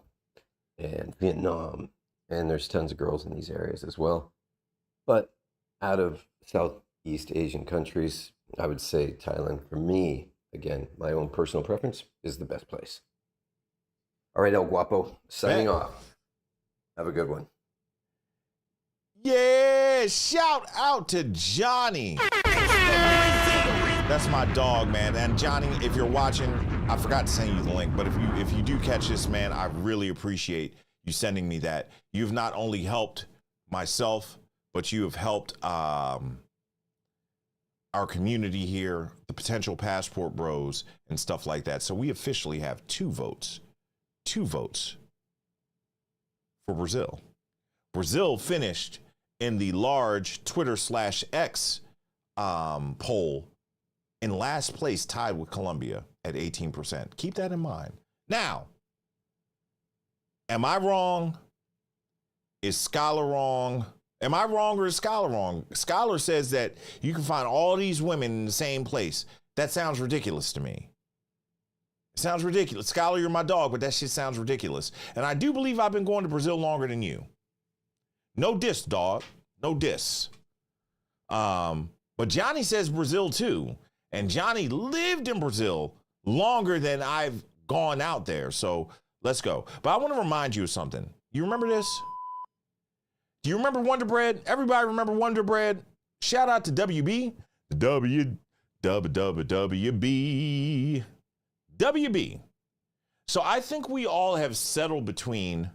L: and Vietnam. And there's tons of girls in these areas as well. But out of Southeast Asian countries, I would say Thailand, for me, again, my own personal preference, is the best place. All right, ElGuapo, signing off. Have a good one.
D: Yeah, shout out to Johnny. That's my dog, man. And Johnny, if you're watching, I forgot to send you the link, but if you do catch this, man, I really appreciate you sending me that. You've not only helped myself, but you have helped our community here, the potential passport bros and stuff like that. So we officially have two votes for Brazil. Brazil finished in the large Twitter/X poll in last place, tied with Colombia at 18%. Keep that in mind. Now, am I wrong? Is Scholar wrong? Am I wrong or is Scholar wrong? Scholar says that you can find all these women in the same place. That sounds ridiculous to me. It sounds ridiculous. Scholar, you're my dog, but that shit sounds ridiculous. And I do believe I've been going to Brazil longer than you. No diss, dog. No diss. But Johnny says Brazil too. And Johnny lived in Brazil longer than I've gone out there. So let's go. But I want to remind you of something. You remember this? Do you remember Wonder Bread? Everybody remember Wonder Bread? Shout out to WB. WB. So I think we all have settled between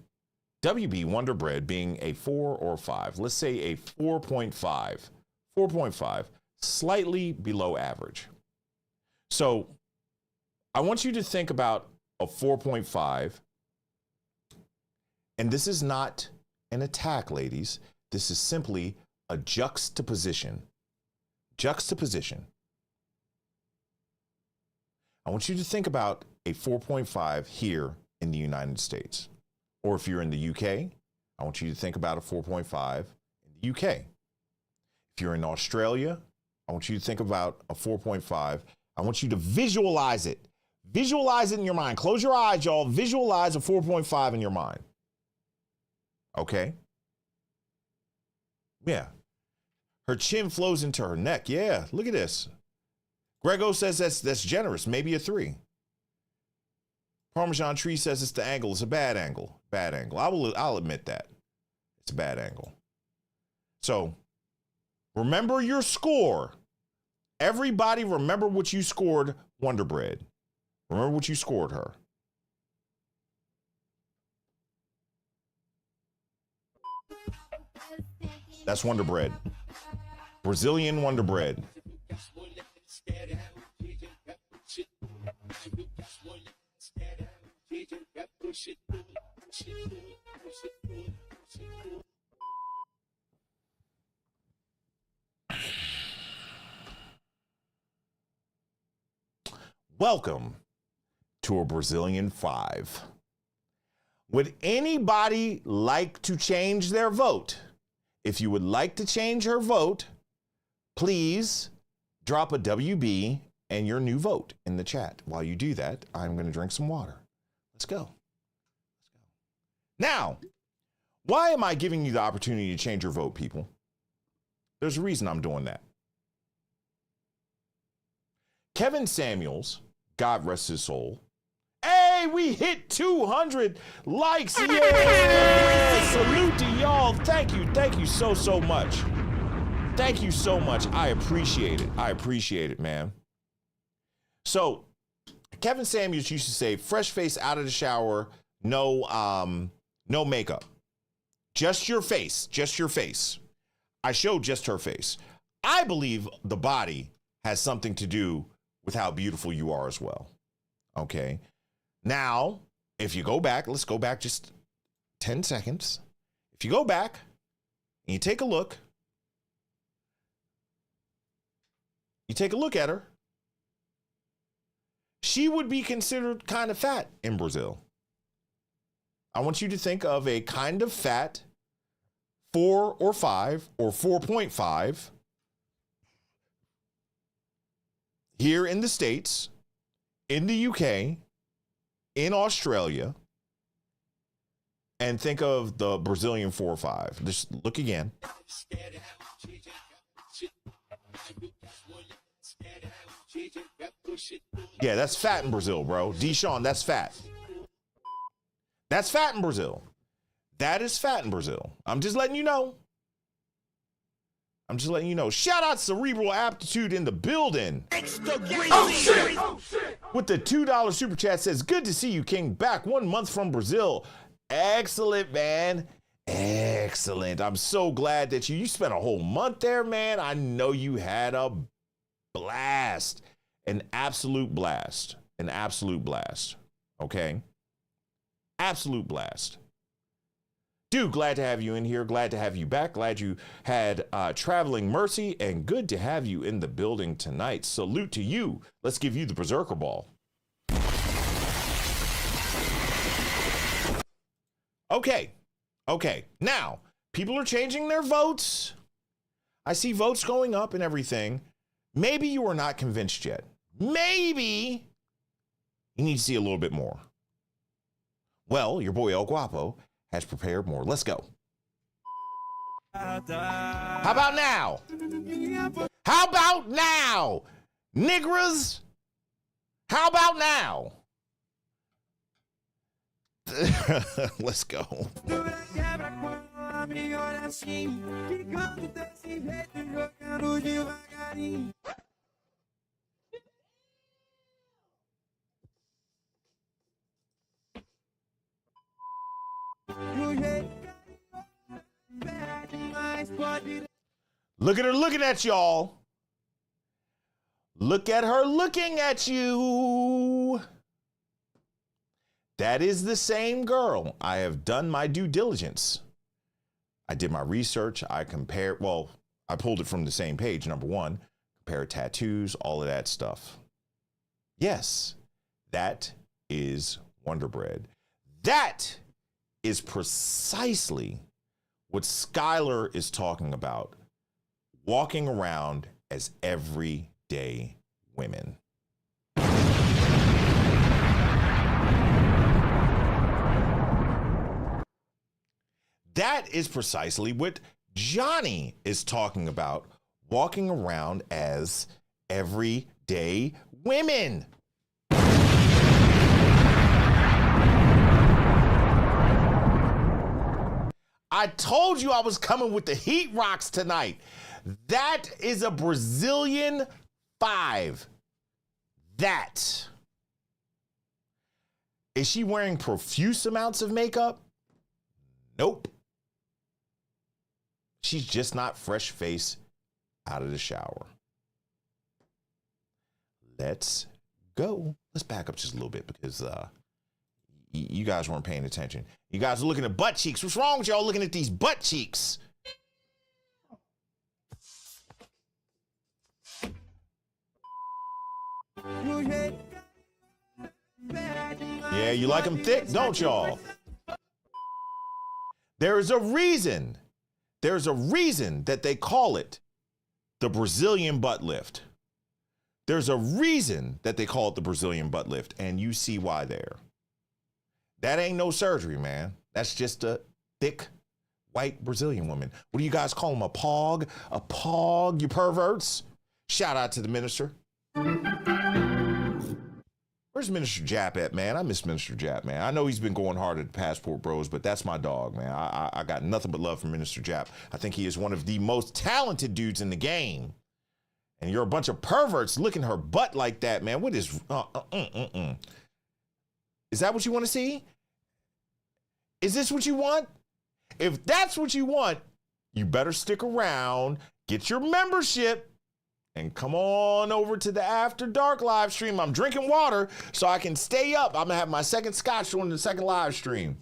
D: WB Wonder Bread being a 4 or 5. Let's say a 4.5. 4.5, slightly below average. So I want you to think about a 4.5. And this is not an attack, ladies. This is simply a juxtaposition. Juxtaposition. I want you to think about a 4.5 here in the United States. Or if you're in the UK, I want you to think about a 4.5 in the UK. If you're in Australia, I want you to think about a 4.5. I want you to visualize it. Visualize it in your mind. Close your eyes, y'all. Visualize a 4.5 in your mind. Okay? Yeah. Her chin flows into her neck. Yeah, look at this. Grego says that's generous, maybe a 3. Parmesan Tree says it's the angle. It's a bad angle. Bad angle. I'll admit that. It's a bad angle. So, remember your score. Everybody remember what you scored Wonder Bread. Remember what you scored her. That's Wonder Bread. Brazilian Wonder Bread. Welcome to a Brazilian 5. Would anybody like to change their vote? If you would like to change her vote, please drop a WB and your new vote in the chat. While you do that, I'm going to drink some water. Let's go. Now, why am I giving you the opportunity to change your vote, people? There's a reason I'm doing that. Kevin Samuels, God rest his soul. Hey, we hit 200 likes. Yeah! Salute to y'all. Thank you so much. Thank you so much. I appreciate it, man. So, Kevin Samuels used to say, fresh face out of the shower, no makeup. Just your face. I showed just her face. I believe the body has something to do with how beautiful you are as well. Okay. Now, if you go back, let's go back just 10 seconds. If you go back and you take a look at her, she would be considered kind of fat in Brazil. I want you to think of a kind of fat 4 or 5 or 4.5 here in the States, in the UK, in Australia, and think of the Brazilian 4 or 5. Just look again. Yeah, that's fat in Brazil, bro. Deshaun, that's fat. That's fat in Brazil. That is fat in Brazil. I'm just letting you know. Shout out Cerebral Aptitude in the building.
I: Oh shit!
D: With the $2 super chat says, good to see you, King. Back 1 month from Brazil. Excellent, man. Excellent. I'm so glad that you spent a whole month there, man. I know you had a blast. An absolute blast. Okay? Absolute blast. Dude, glad to have you in here. Glad to have you back. Glad you had traveling mercy, and good to have you in the building tonight. Salute to you. Let's give you the Berserker Ball. Okay. Now, people are changing their votes. I see votes going up and everything. Maybe you are not convinced yet. Maybe you need to see a little bit more. Well, your boy ElGuapo has prepared more. Let's go. How about now? Niggas? How about now? Let's go.
M: tá melhor assim. Ficando desse jeito, jogando devagarinho.
D: Look at her looking at y'all. Look at her looking at you. That is the same girl. I have done my due diligence. I did my research. I compared, well, I pulled it from the same page, number one. Compare tattoos, all of that stuff. Yes, that is Wonder Bread. That is precisely what Skylar is talking about. Walking around as everyday women. That is precisely what Johnny is talking about. Walking around as everyday women. I told you I was coming with the heat rocks tonight. That is a Brazilian 5. That. Is she wearing profuse amounts of makeup? Nope. She's just not fresh faced out of the shower. Let's go. Let's back up just a little bit because you guys weren't paying attention. You guys are looking at butt cheeks. What's wrong with y'all looking at these butt cheeks? Yeah, you like them thick, don't y'all? There is a reason. There's a reason that they call it the Brazilian butt lift. There's a reason that they call it the Brazilian butt lift, and you see why there. That ain't no surgery, man. That's just a thick, white Brazilian woman. What do you guys call them? A pog? A pog, you perverts? Shout out to the minister. Where's Minister Jap at, man? I miss Minister Jap, man. I know he's been going hard at the Passport Bros, but that's my dog, man. I got nothing but love for Minister Jap. I think he is one of the most talented dudes in the game. And you're a bunch of perverts licking her butt like that, man. What is... Is that what you want to see? Is this what you want? If that's what you want, you better stick around, get your membership, and come on over to the After Dark live stream. I'm drinking water so I can stay up. I'm going to have my second scotch during the second live stream.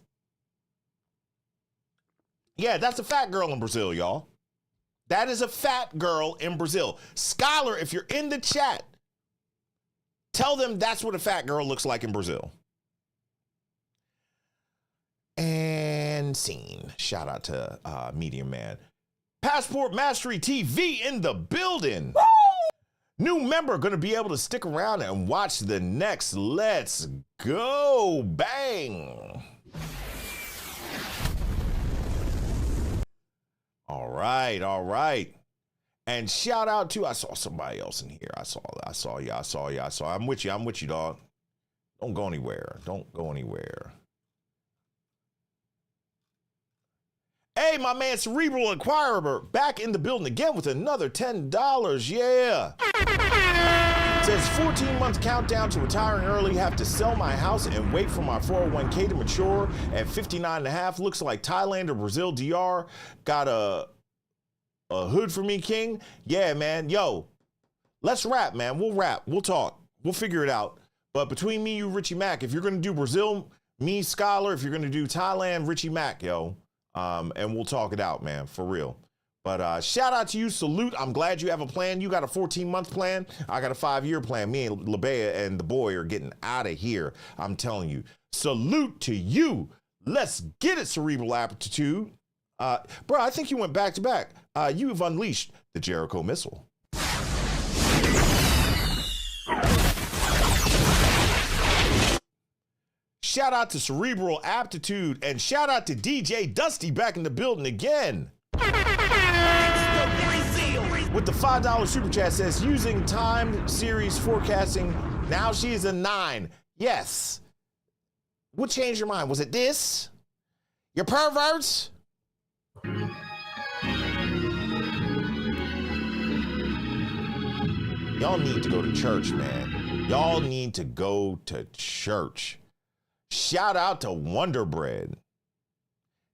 D: Yeah, that's a fat girl in Brazil, y'all. That is a fat girl in Brazil. Skylar, if you're in the chat, tell them that's what a fat girl looks like in Brazil. And scene. Shout out to Media Man. Passport Mastery TV in the building. Woo! New member going to be able to stick around and watch the next Let's Go Bang. All right, all right. And shout out to, I saw somebody else in here. I saw you. I'm with you, dog. Don't go anywhere. Don't go anywhere. Hey, my man, Cerebral Inquirer, back in the building again with another $10. Yeah. It says 14 months countdown to retiring early. Have to sell my house and wait for my 401k to mature at 59 and a half. Looks like Thailand or Brazil, DR. Got a hood for me, King. Yeah, man. Yo, let's rap, man. We'll rap. We'll talk. We'll figure it out. But between me, you, Richie Mack, if you're going to do Brazil, me, Scholar, if you're going to do Thailand, Richie Mack, yo. And we'll talk it out, man, for real. But shout out to you. Salute. I'm glad you have a plan. You got a 14-month plan. I got a 5-year plan. Me and LeBea and the boy are getting out of here. I'm telling you. Salute to you. Let's get it, Cerebral Aptitude. Bro, I think you went back to back. You have unleashed the Jericho missile. Shout out to Cerebral Aptitude and shout out to DJ Dusty back in the building again. With the $5 super chat says using time series forecasting. Now she is a 9. Yes. What changed your mind? Was it this? Your perverts? Y'all need to go to church, man. Y'all need to go to church. Shout out to Wonder Bread.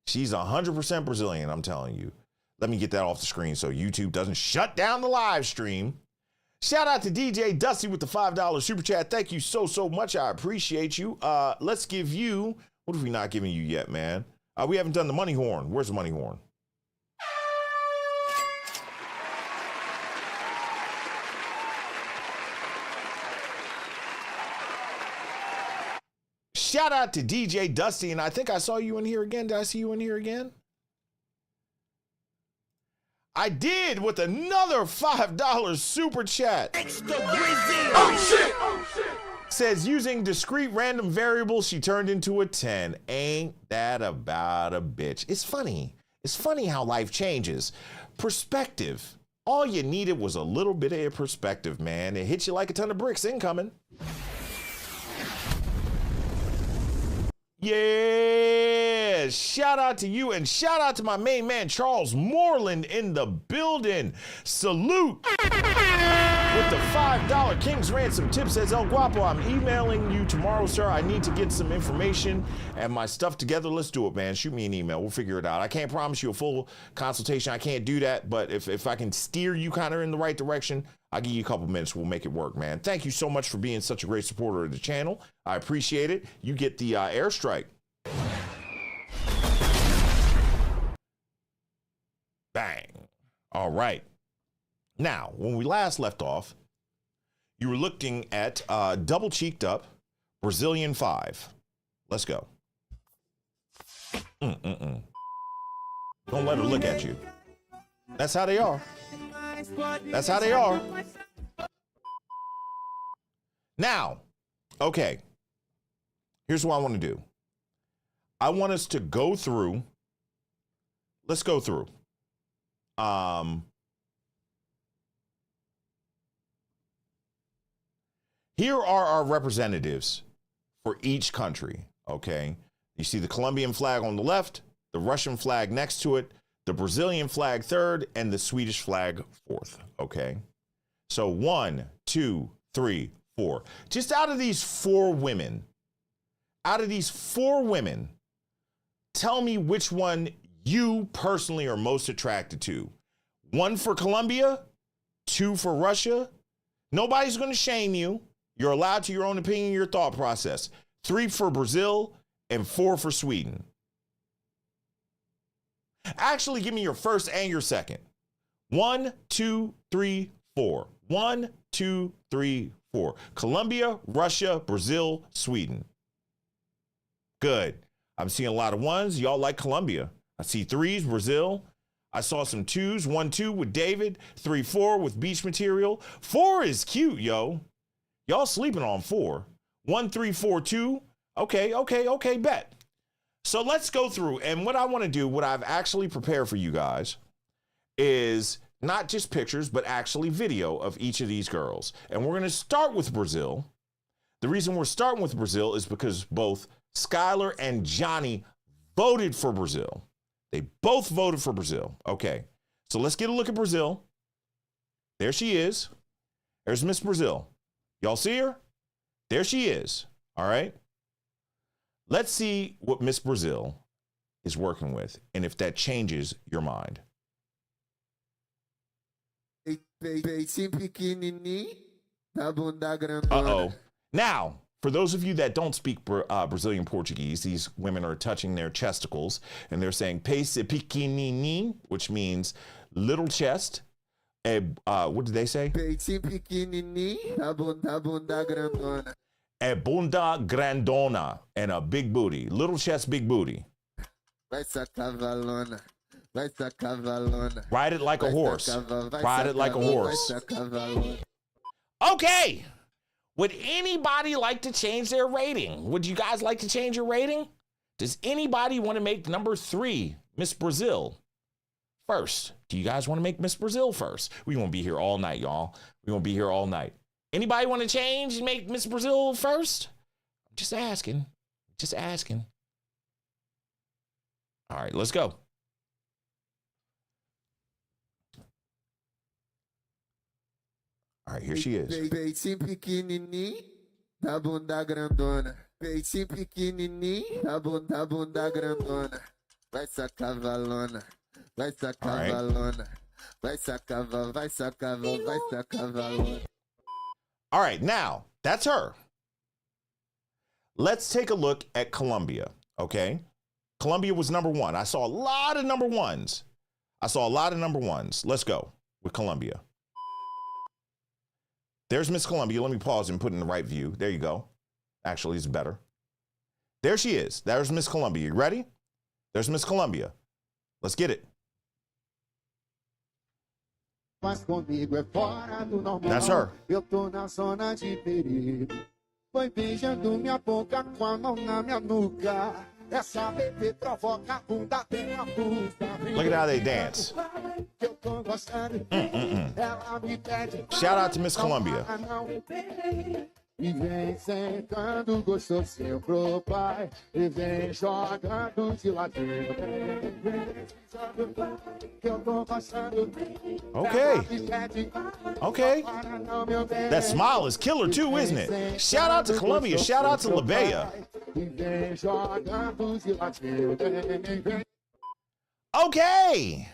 D: She's 100% Brazilian, I'm telling you. Let me get that off the screen so YouTube doesn't shut down the live stream. Shout out to DJ Dusty with the $5 super chat. Thank you so much. I appreciate you. Let's give you, what have we not given you yet, man? We haven't done the money horn. Where's the money horn? Shout out to DJ Dusty, and I think I saw you in here again. Did I see you in here again? I did, with another $5 super chat.
I: Oh shit! Oh shit!
D: Says using discrete random variables, she turned into a 10. Ain't that about a bitch? It's funny. It's funny how life changes. Perspective. All you needed was a little bit of perspective, man. It hit you like a ton of bricks incoming. Yeah, shout out to you, and shout out to my main man Charles Moreland in the building. Salute with the $5 King's Ransom tip. Says ElGuapo, I'm emailing you tomorrow, sir. I need to get some information and my stuff together. Let's do it, man. Shoot me an email. We'll figure it out. I can't promise you a full consultation. I can't do that, but if I can steer you kind of in the right direction, I'll give you a couple minutes. We'll make it work, man. Thank you so much for being such a great supporter of the channel. I appreciate it. You get the airstrike. Bang. All right. Now, when we last left off, you were looking at double cheeked up Brazilian 5. Let's go. Don't let her look at you. That's how they are. That's how they are. Now, okay. Here's what I want to do. I want us to go through. Let's go through. Here are our representatives for each country, okay? You see the Colombian flag on the left, the Russian flag next to it, the Brazilian flag third, and the Swedish flag fourth, okay? So 1, 2, 3, 4. Just out of these four women, tell me which one you personally are most attracted to. 1 for Colombia, 2 for Russia. Nobody's going to shame you. You're allowed to your own opinion, your thought process. 3 for Brazil and 4 for Sweden. Actually, give me your first and your second. 1, 2, 3, 4. 1, 2, 3, 4. Colombia, Russia, Brazil, Sweden. Good. I'm seeing a lot of 1s. Y'all like Colombia. I see 3s, Brazil. I saw some 2s. 1, 2 with David. 3, 4 with Beach Material. 4 is cute, yo. Y'all sleeping on 4. 1, 3, 4, 2. Okay, bet. So let's go through. And what I want to do, what I've actually prepared for you guys, is not just pictures, but actually video of each of these girls. And we're going to start with Brazil. The reason we're starting with Brazil is because both Skylar and Johnny voted for Brazil. They both voted for Brazil. Okay, so let's get a look at Brazil. There she is. There's Miss Brazil. Y'all see her? There she is. All right. Let's see what Miss Brazil is working with and if that changes your mind. Uh-oh. Now, for those of you that don't speak Brazilian Portuguese, these women are touching their chesticles and they're saying "Peixe pequenininho," which means little chest. What did they say?
M: Peixe pequenininho, bunda grandona.
D: A bunda grandona and a big booty. Little chest, big booty.
M: Vai sa cavalona. Vai sa cavalona.
D: Ride it like a horse. Ride it like a horse. Okay. Would anybody like to change their rating? Would you guys like to change your rating? Does anybody want to make number 3, Miss Brazil, first? Do you guys want to make Miss Brazil first? We won't be here all night, y'all. We won't be here all night. Anybody want to change and make Miss Brazil first? Just asking. Just asking. All right, let's go. right, here she is.
M: Peitinho pequenininho, da bunda grandona. Peitinho pequenininho, da bunda grandona. Vai sacar valona, vai sacar valona. Vai sacar valona.
D: All right, now, that's her. Let's take a look at Colombia, okay? Colombia was number one. I saw a lot of number ones. Let's go with Colombia. There's Miss Colombia. Let me pause and put in the right view. There you go. Actually, it's better. There she is. There's Miss Colombia. You ready? There's Miss Colombia. Let's get it.
M: Mas comigo é fora do normal.
D: That's her.
M: Eu tô na zona de perigo. Foi beijando minha boca com a mão na minha nuca. Essa bebê provoca a bunda bem a puta.
D: Look at how they dance.
M: Eu tô gostando. Ela me pede.
D: Shout out to Miss Colombia.
M: E vem sentando gostosinho pro pai. E vem jogando de ladinho.
D: Okay. That smile is killer too, isn't it? Shout out to Colombia. Shout out to Labea. Okay.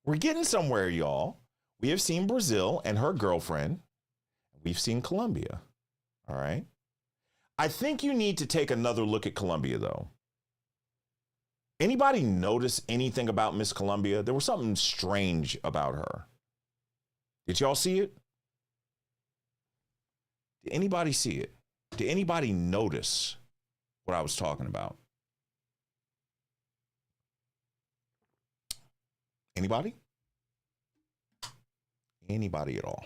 D: We're getting somewhere, y'all. We have seen Brazil and her girlfriend. We've seen Colombia. All right. I think you need to take another look at Colombia, though. Anybody notice anything about Miss Colombia? There was something strange about her. Did y'all see it? Did anybody see it? Did anybody notice what I was talking about? Anybody? Anybody at all?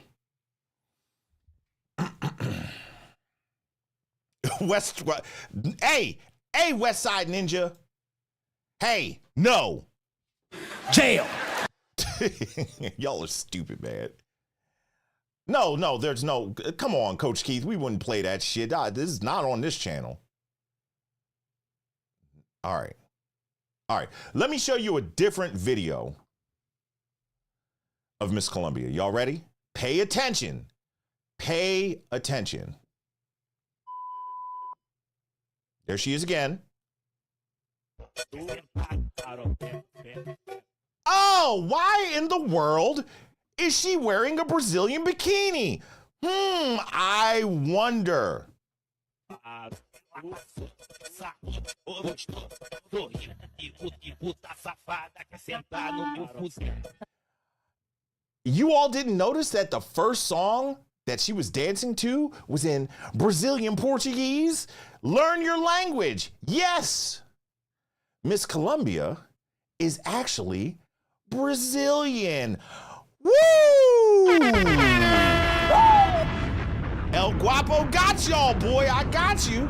D: Hey, West Side Ninja. Hey, no. Jail. Y'all are stupid, man. No, there's no. Come on, Coach Keith. We wouldn't play that shit. This is not on this channel. All right. Let me show you a different video of Miss Colombia. Y'all ready? Pay attention. Pay attention. There she is again. Oh, why in the world is she wearing a Brazilian bikini? I wonder. You all didn't notice that the first song that she was dancing to was in Brazilian Portuguese? Learn your language. Yes. Miss Colombia is actually Brazilian. Woo! ElGuapo got y'all, boy. I got you.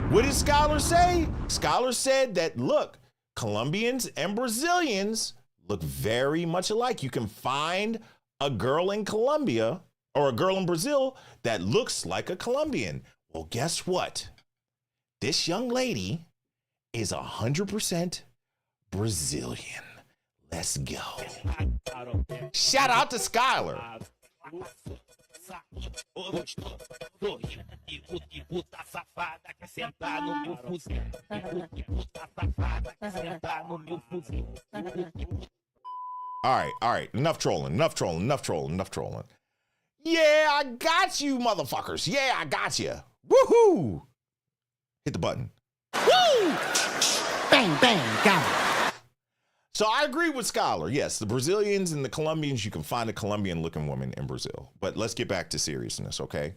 D: What did Scholar say? Scholar said that, look, Colombians and Brazilians look very much alike. You can find a girl in Colombia or a girl in Brazil that looks like a Colombian. Well, guess what? This young lady is 100% Brazilian. Let's go. Shout out to Skylar. All right. Enough trolling. Yeah, I got you, motherfuckers. Yeah, I got you. Woohoo! Hit the button. Woo! Bang, bang, got it. So I agree with Scholar. Yes, the Brazilians and the Colombians, you can find a Colombian-looking woman in Brazil. But let's get back to seriousness, okay?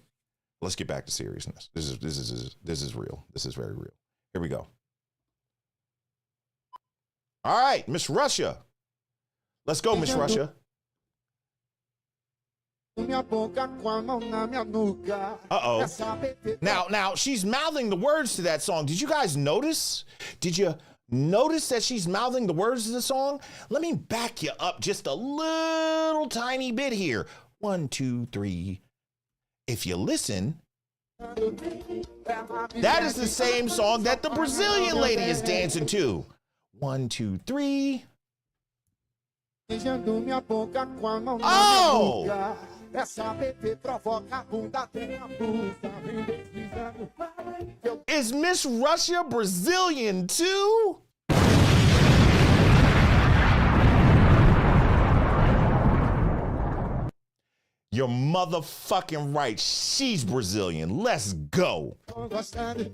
D: Let's get back to seriousness. This is real. This is very real. Here we go. All right, Miss Russia. Let's go, Miss Russia. Uh-oh. Now, she's mouthing the words to that song. Did you guys notice? Did you notice that she's mouthing the words to the song? Let me back you up just a little tiny bit here. 1, 2, 3. If you listen, that is the same song that the Brazilian lady is dancing to. 1, 2, 3.
M: beijando minha boca com a mão na minha nuca. Essa bebê provoca a bunda, tem a blusa, vem deslizando.
D: Is Miss Russia Brazilian too? You're motherfucking right. She's Brazilian. Let's go.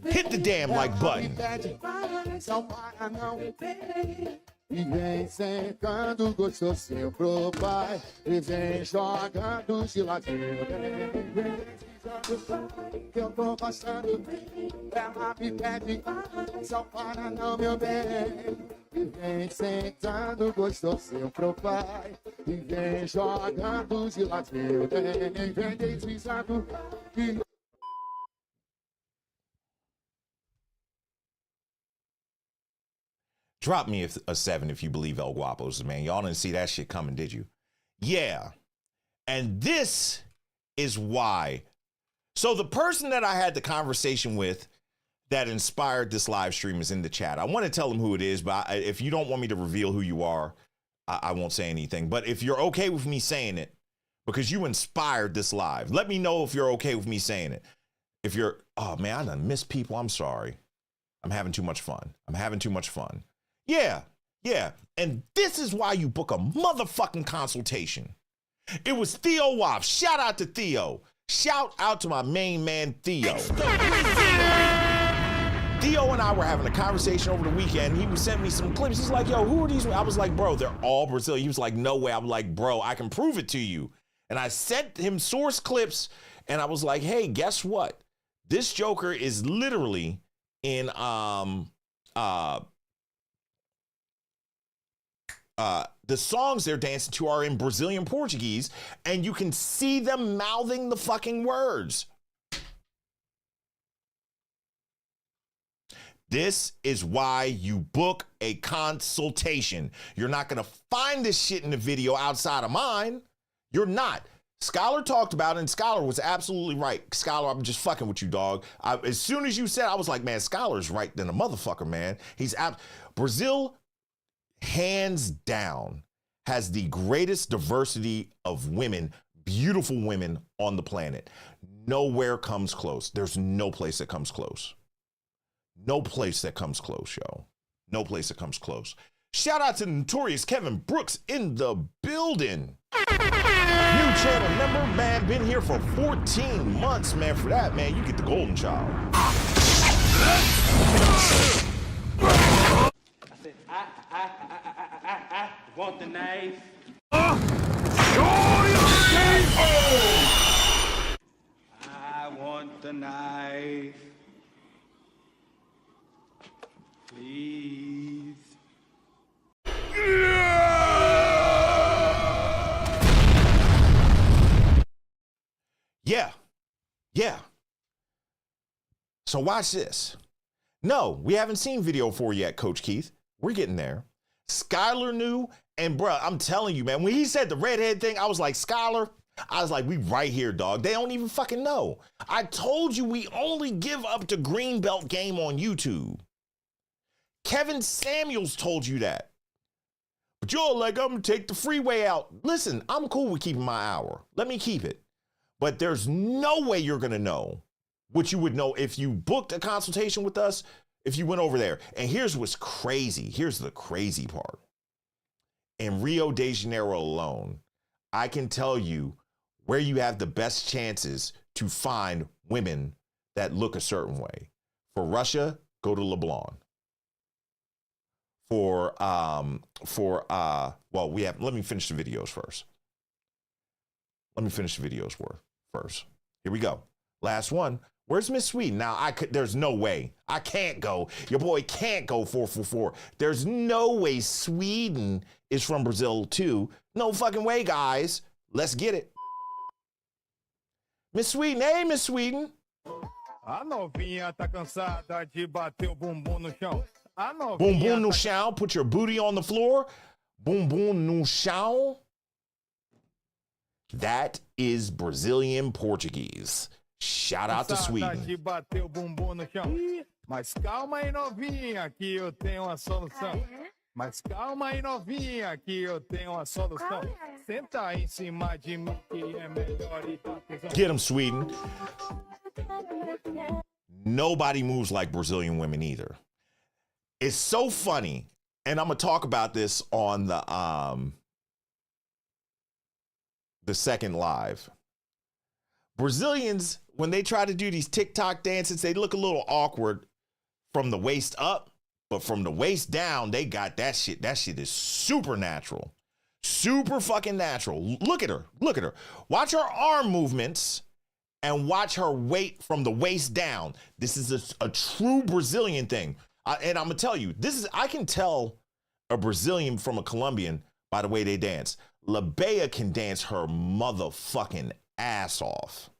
D: Hit the damn like button.
M: E vem sentando gostosinho pro pai. E vem jogando de ladinho. Que eu tô gostando. Ela me pede. Só para não, meu bem. E vem sentando gostosinho pro pai. E vem jogando de ladinho. Vem deslizando.
D: Drop me a 7 if you believe ElGuapo's, man. Y'all didn't see that shit coming, did you? Yeah. And this is why. So the person that I had the conversation with that inspired this live stream is in the chat. I want to tell them who it is, but if you don't want me to reveal who you are, I won't say anything. But if you're okay with me saying it, because you inspired this live, let me know if you're okay with me saying it. If you're, oh man, I done miss people. I'm sorry. I'm having too much fun. Yeah. And this is why you book a motherfucking consultation. It was Theo Woff. Shout out to Theo. Shout out to my main man, Theo. Theo and I were having a conversation over the weekend. He was sending me some clips. He's like, yo, who are these? I was like, bro, they're all Brazilian. He was like, no way. I'm like, bro, I can prove it to you. And I sent him source clips and I was like, hey, guess what? This Joker is literally in the songs they're dancing to are in Brazilian Portuguese, and you can see them mouthing the fucking words. This is why you book a consultation. You're not going to find this shit in the video outside of mine. You're not. Scholar talked about it, and Scholar was absolutely right. Scholar, I'm just fucking with you, dog. As soon as you said, I was like, man, Scholar's right than a motherfucker, man. Brazil, hands down, has the greatest diversity of women, beautiful women on the planet. Nowhere comes close. There's no place that comes close. No place that comes close, yo. No place that comes close. Shout out to the notorious Kevin Brooks in the building. New channel member, man. Been here for 14 months, man. For that, man, you get the golden child.
K: I said, I want the knife. I want the knife. Please.
D: Yeah. So watch this. No, we haven't seen video 4 yet, Coach Keith. We're getting there. Skylar knew, and bruh, I'm telling you, man, when he said the redhead thing, I was like, Skylar, I was like, we right here, dog. They don't even fucking know. I told you we only give up to Greenbelt game on YouTube. Kevin Samuels told you that. But you're like, I'm gonna take the freeway out. Listen, I'm cool with keeping my hour. Let me keep it. But there's no way you're gonna know what you would know if you booked a consultation with us, if you went over there. And here's what's crazy. Here's the crazy part. In Rio de Janeiro alone, I can tell you where you have the best chances to find women that look a certain way. For Russia, go to Leblon. Let me finish the videos first. First. Here we go. Last one. Where's Miss Sweden? Now, there's no way. I can't go. Your boy can't go 444. There's no way Sweden is from Brazil too. No fucking way, guys. Let's get it. Miss Sweden. Hey, Miss Sweden.
N: A novinha tá cansada de bater o bumbum no chão.
D: Boom boom no chão. Put your booty on the floor. Boom boom no chão. That is Brazilian Portuguese. Shout out to Sweden.
N: De bater o bumbum no chão. Mas calma aí, novinha, que eu tenho uma solução. Mas calma aí, novinha, que eu tenho a solução. Senta aí em cima de mim que é melhor e dá tesão.
D: Get them, Sweden. Nobody moves like Brazilian women either. It's so funny, and I'm gonna talk about this on the second live. Brazilians, when they try to do these TikTok dances, they look a little awkward from the waist up, but from the waist down, they got that shit. That shit is super natural. Super fucking natural. Look at her. Look at her. Watch her arm movements and watch her weight from the waist down. This is a true Brazilian thing. And I'm going to tell you, I can tell a Brazilian from a Colombian by the way they dance. La Bea can dance her motherfucking ass off.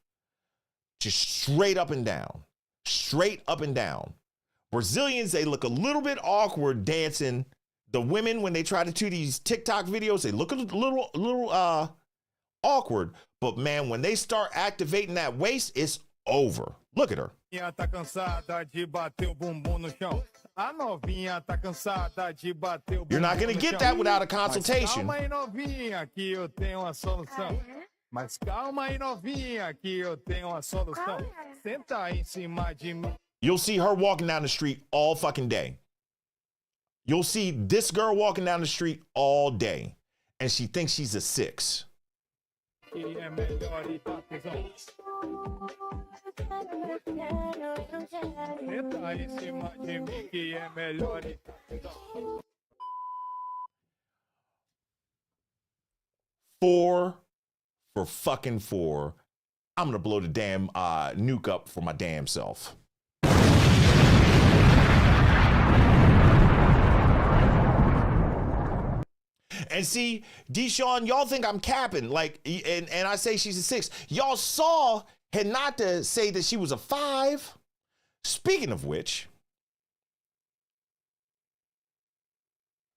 D: Just straight up and down. Straight up and down. Brazilians, they look a little bit awkward dancing. The women, when they try to do these TikTok videos, they look a little awkward. But man, when they start activating that waist, it's over. Look at her.
N: Tá cansada de bater o bumbum no chão. A novinha tá cansada de bater o bumbum.
D: You're not going to get that without a consultation.
N: Mas calma aí, novinha, que eu tenho a solução. Mas calma aí, novinha, que eu tenho a solução. Senta aí em cima de mim.
D: You'll see her walking down the street all fucking day. You'll see this girl walking down the street all day, and she thinks she's a 6. Four for fucking 4. I'm gonna blow the damn nuke up for my damn self. And see, Deshaun, y'all think I'm capping, like, and I say she's a 6. Y'all saw Renata say that she was a 5. Speaking of which,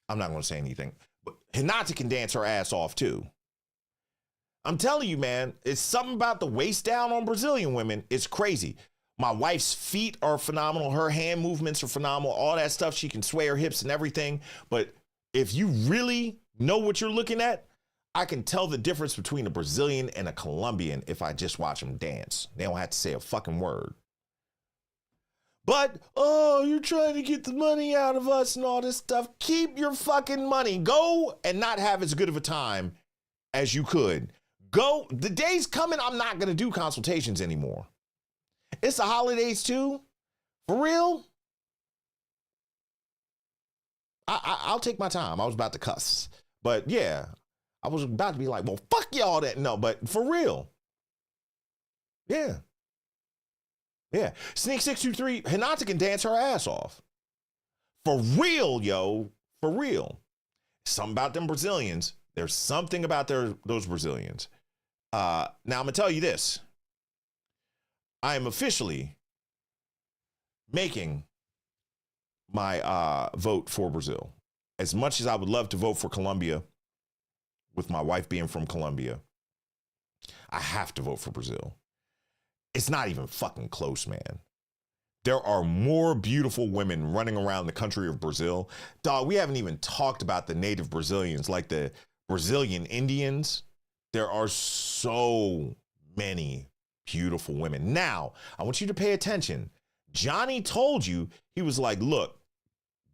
D: I'm not going to say anything, but Renata can dance her ass off too. I'm telling you, man, it's something about the waist down on Brazilian women. It's crazy. My wife's feet are phenomenal. Her hand movements are phenomenal. All that stuff. She can sway her hips and everything. But if you really know what you're looking at, I can tell the difference between a Brazilian and a Colombian if I just watch them dance. They don't have to say a fucking word. But, oh, you're trying to get the money out of us and all this stuff. Keep your fucking money. Go and not have as good of a time as you could. Go. The day's coming, I'm not going to do consultations anymore. It's the holidays too. For real. I'll take my time. I was about to cuss. But yeah, I was about to be like, well, fuck y'all that. No, but for real. Yeah. Yeah. Sneak 623, Hinata can dance her ass off. For real, yo. For real. Something about them Brazilians. There's something about those Brazilians. Now, I'm going to tell you this. I am officially making my vote for Brazil. As much as I would love to vote for Colombia, with my wife being from Colombia, I have to vote for Brazil. It's not even fucking close, man. There are more beautiful women running around the country of Brazil. Dog, we haven't even talked about the native Brazilians, like the Brazilian Indians. There are so many beautiful women. Now, I want you to pay attention. Johnny told you, he was like, look,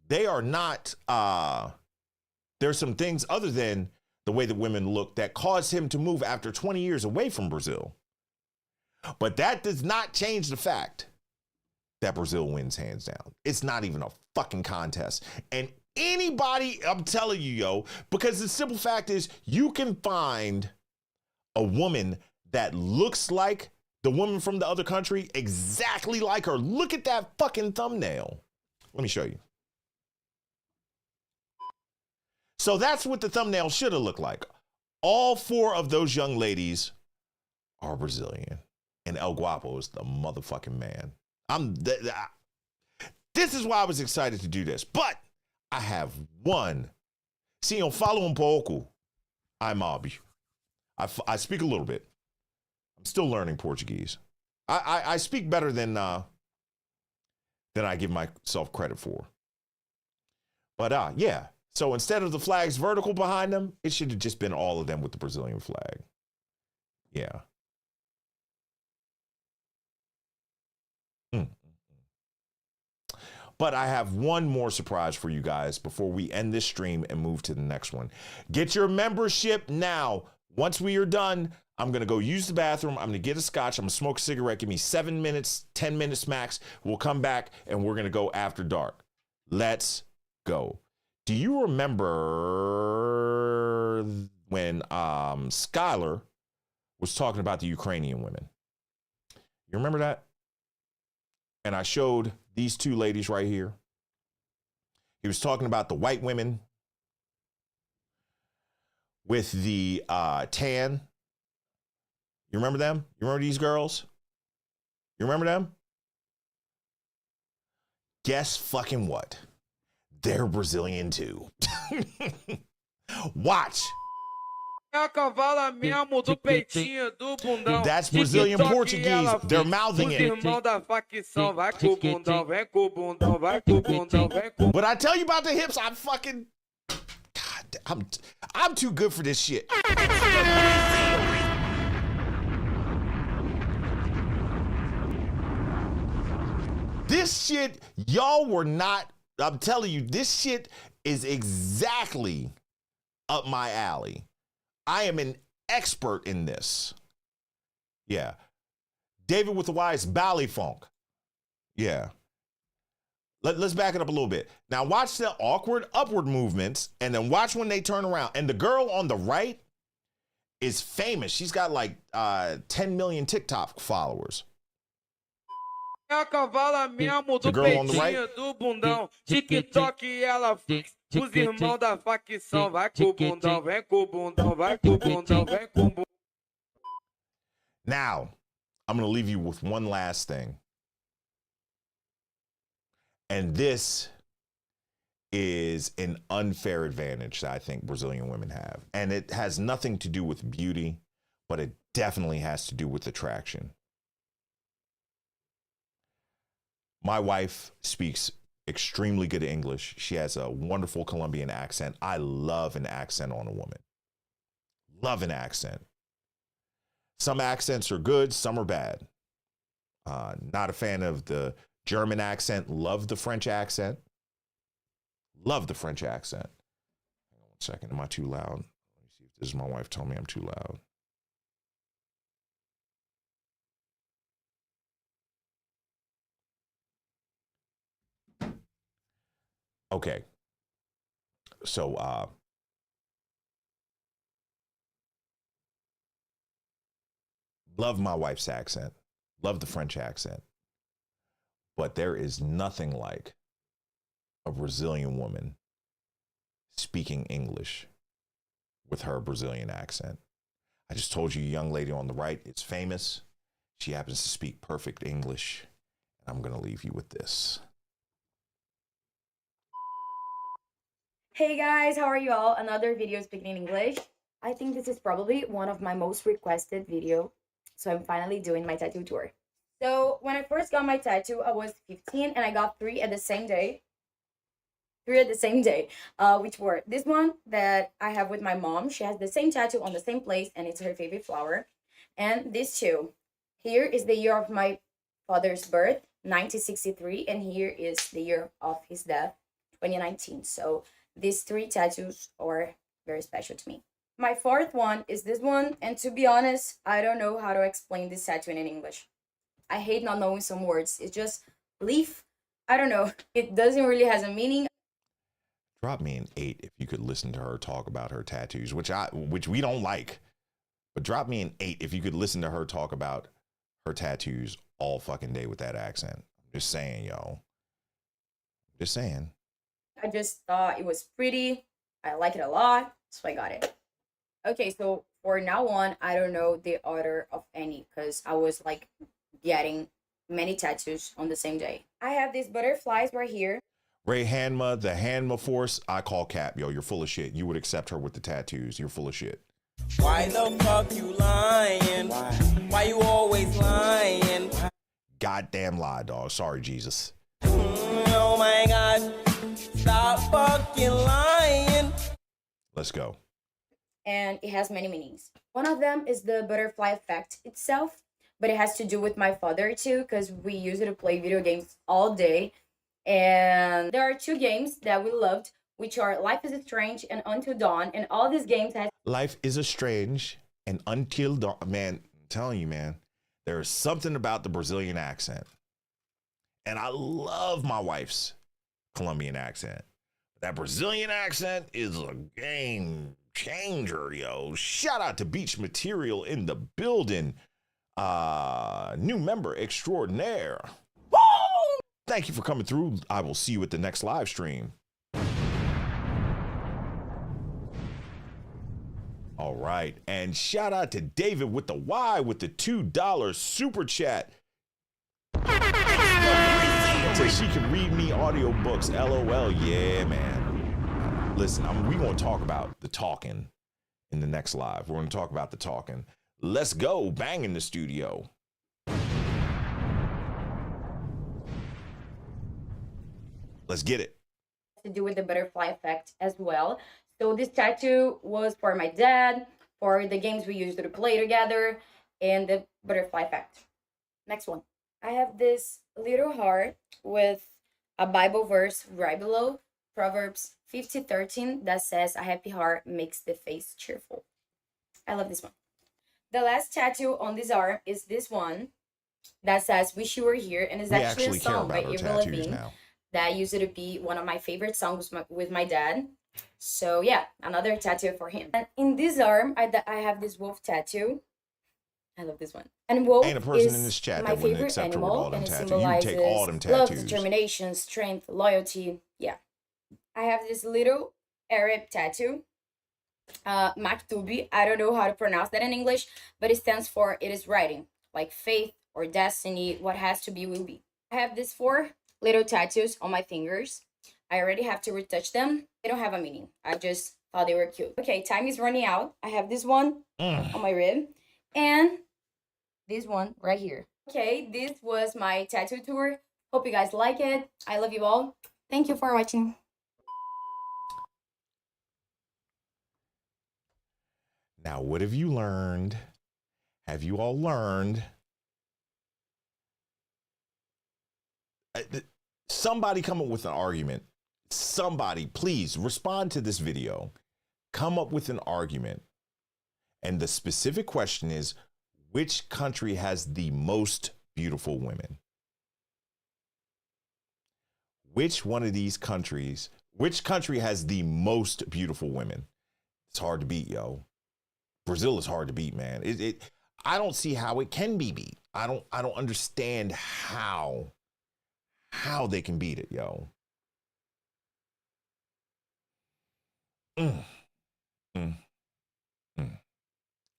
D: they are not, there's some things other than the way that women look that caused him to move after 20 years away from Brazil. But that does not change the fact that Brazil wins hands down. It's not even a fucking contest. And anybody, I'm telling you, yo, because the simple fact is you can find a woman that looks like the woman from the other country, exactly like her. Look at that fucking thumbnail. Let me show you. So that's what the thumbnail should have looked like. All 4 of those young ladies are Brazilian. And ElGuapo is the motherfucking man. This is why I was excited to do this. But I have one. See, eu falo pouco. I'm óbvio. I speak a little bit. I'm still learning Portuguese. I speak better than I give myself credit for. But yeah, So instead of the flags vertical behind them, it should have just been all of them with the Brazilian flag. Yeah. But I have one more surprise for you guys before we end this stream and move to the next one. Get your membership now. Once we are done, I'm going to go use the bathroom. I'm going to get a scotch. I'm going to smoke a cigarette. Give me 7 minutes, 10 minutes max. We'll come back and we're going to go after dark. Let's go. Do you remember when Skylar was talking about the Ukrainian women? You remember that? And I showed these two ladies right here. He was talking about the white women with the tan. You remember them? You remember these girls? You remember them? Guess fucking what? They're Brazilian too. Watch.
O: A cavala mesmo do peitinho do bundão.
D: That's Brazilian Portuguese. They're mouthing it.
O: Irmão da facção, vai com o bundão, vem com o bundão, vai com o bundão, vem com.
D: But I tell you about the hips, I'm fucking. God, I'm too good for this shit. This shit, y'all were not. I'm telling you, this shit is exactly up my alley. I am an expert in this. Yeah. David with the Y is Bally Funk. Yeah. Let's back it up a little bit. Now watch the awkward upward movements and then watch when they turn around. And the girl on the right is famous. She's got like 10 million TikTok followers.
O: A cavala mesmo do peitinho do bundão. TikTok ela fez. Os irmãos da facção, vai com o bundão, vem com o bundão, vai com o bundão, vem com o bundão.
D: Now, I'm going to leave you with one last thing. And this is an unfair advantage that I think Brazilian women have. And it has nothing to do with beauty, but it definitely has to do with attraction. My wife speaks extremely good English. She has a wonderful Colombian accent. I love an accent on a woman. Love an accent. Some accents are good, some are bad. Not a fan of the German accent. Love the French accent. Love the French accent. Hang on 1 second. Am I too loud? Let me see if this is my wife telling me I'm too loud. Okay. So, love my wife's accent. Love the French accent. But there is nothing like a Brazilian woman speaking English with her Brazilian accent. I just told you, a young lady on the right is famous. She happens to speak perfect English. And I'm going to leave you with this.
P: Hey guys, how are you all? Another video speaking in English. I think this is probably one of my most requested video. So I'm finally doing my tattoo tour. So when I first got my tattoo, I was 15 and I got 3 at the same day. 3 at the same day, which were this one that I have with my mom. She has the same tattoo on the same place and it's her favorite flower. And these two. Here is the year of my father's birth, 1963. And here is the year of his death, 2019. So these 3 tattoos are very special to me. My 4th one is this one, and to be honest, I don't know how to explain this tattoo in English. I hate not knowing some words. It's just leaf. I don't know. It doesn't really has a meaning.
D: Drop me an 8 if you could listen to her talk about her tattoos, which we don't like. But drop me an 8 if you could listen to her talk about her tattoos all fucking day with that accent. I'm just saying, yo. Just saying.
P: I just thought it was pretty. I like it a lot, so I got it. Okay, so for now on, I don't know the order of any because I was like getting many tattoos on the same day. I have these butterflies right here.
D: Ray Hanma, the Hanma Force, I call cap, yo, you're full of shit. You would accept her with the tattoos. You're full of shit.
K: Why the fuck you lying? Why you always lying?
D: Goddamn lie, dog. Sorry, Jesus.
K: Oh my God. Stop fucking lying.
D: Let's go.
P: And it has many meanings. One of them is the butterfly effect itself, but it has to do with my father too, because we used to play video games all day. And there are two games that we loved, which are Life is Strange and Until Dawn. And all these games have
D: Life is a Strange and Until Dawn. Man, I'm telling you, man, there's something about the Brazilian accent. And I love my wife's Colombian accent. That Brazilian accent is a game changer, yo. Shout out to Beach Material in the building. New member extraordinaire. Woo! Thank you for coming through. I will see you at the next live stream. All right. And shout out to David with the Y with the $2 super chat. So she can read me audiobooks. LOL. Yeah, man. Listen, we're going to talk about the talking in the next live. We're going to talk about the talking. Let's go. Bang in the studio. Let's get it.
P: To do with the butterfly effect as well. So this tattoo was for my dad, for the games we used to play together, and the butterfly effect. Next one. I have this little heart with a Bible verse right below, Proverbs 50:13, that says, "A happy heart makes the face cheerful." I love this one. The last tattoo on this arm is this one that says, "Wish You Were Here," and it's actually a song by Avril Lavigne that used to be one of my favorite songs with my dad. So yeah, another tattoo for him. And in this arm, I have this wolf tattoo. I love this one. And wolf
D: ain't a person
P: is
D: in this chat
P: my
D: that wouldn't
P: favorite
D: accept her with
P: animal,
D: all them
P: and it
D: tattoos.
P: symbolizes
D: You can take all them
P: love,
D: tattoos.
P: determination, strength, loyalty. Yeah. I have this little Arab tattoo, Maktubi. I don't know how to pronounce that in English, but it stands for "it is writing," like faith or destiny. What has to be will be. I have these 4 little tattoos on my fingers. I already have to retouch them. They don't have a meaning. I just thought they were cute. Okay, time is running out. I have this one on my rib and this one right here. Okay, this was my tattoo tour. Hope you guys like it. I love you all. Thank you for watching.
D: Now, what have you learned? Have you all learned? Somebody come up with an argument. Somebody, please respond to this video. Come up with an argument. And the specific question is, which country has the most beautiful women? Which one of these countries, which country has the most beautiful women? It's hard to beat, yo. Brazil is hard to beat, man. I don't see how it can be beat. I don't understand how they can beat it, yo.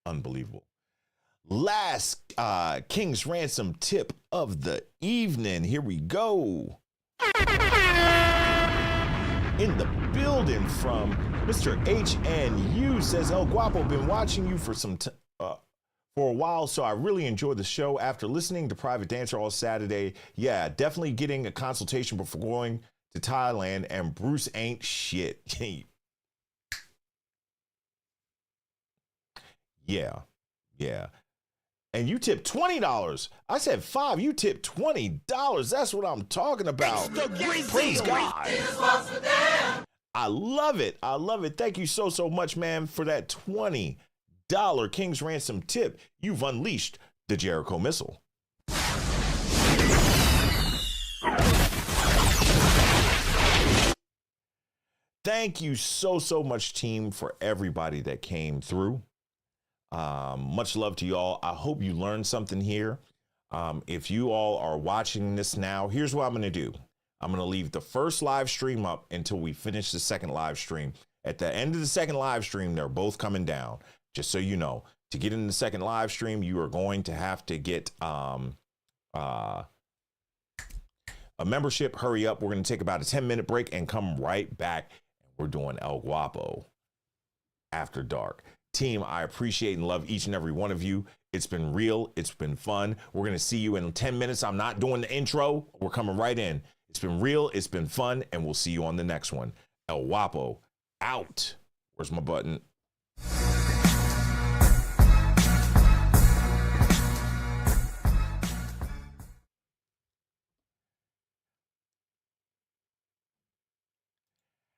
D: Unbelievable. Last King's Ransom tip of the evening. Here we go. In the building from Mr. HNU says, "ElGuapo, been watching you for for a while, so I really enjoyed the show. After listening to Private Dancer all Saturday, yeah, definitely getting a consultation before going to Thailand, and Bruce ain't shit." Yeah. And you tipped $20. I said $5. You tipped $20. That's what I'm talking about. Praise God. I love it. I love it. Thank you so much, man, for that $20 King's Ransom tip. You've unleashed the Jericho missile. Thank you so much, team, for everybody that came through. Much love to y'all. I hope you learned something here. If you all are watching this now, here's what I'm going to do. I'm going to leave the first live stream up until we finish the second live stream. At the end of the second live stream, they're both coming down. Just so you know, to get in the second live stream, you are going to have to get a membership. Hurry up. We're going to take about a 10-minute break and come right back. We're doing ElGuapo After Dark. Team, I appreciate and love each and every one of you. It's been real. It's been fun. We're going to see you in 10 minutes. I'm not doing the intro. We're coming right in. It's been real, it's been fun, and we'll see you on the next one. ElGuapo out. Where's my button?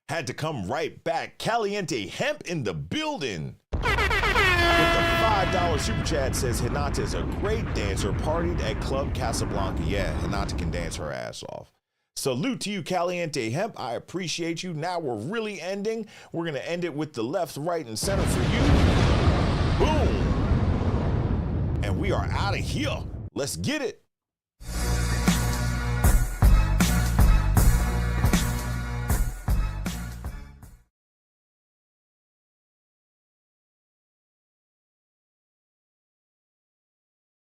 D: Had to come right back. Caliente Hemp in the building. With the $5 super chat says Hinata is a great dancer, partied at Club Casablanca. Yeah, Hinata can dance her ass off. Salute to you, Caliente Hemp. I appreciate you. Now we're really ending. We're going to end it with the left, right, and center for you. Boom. And we are out of here. Let's get it.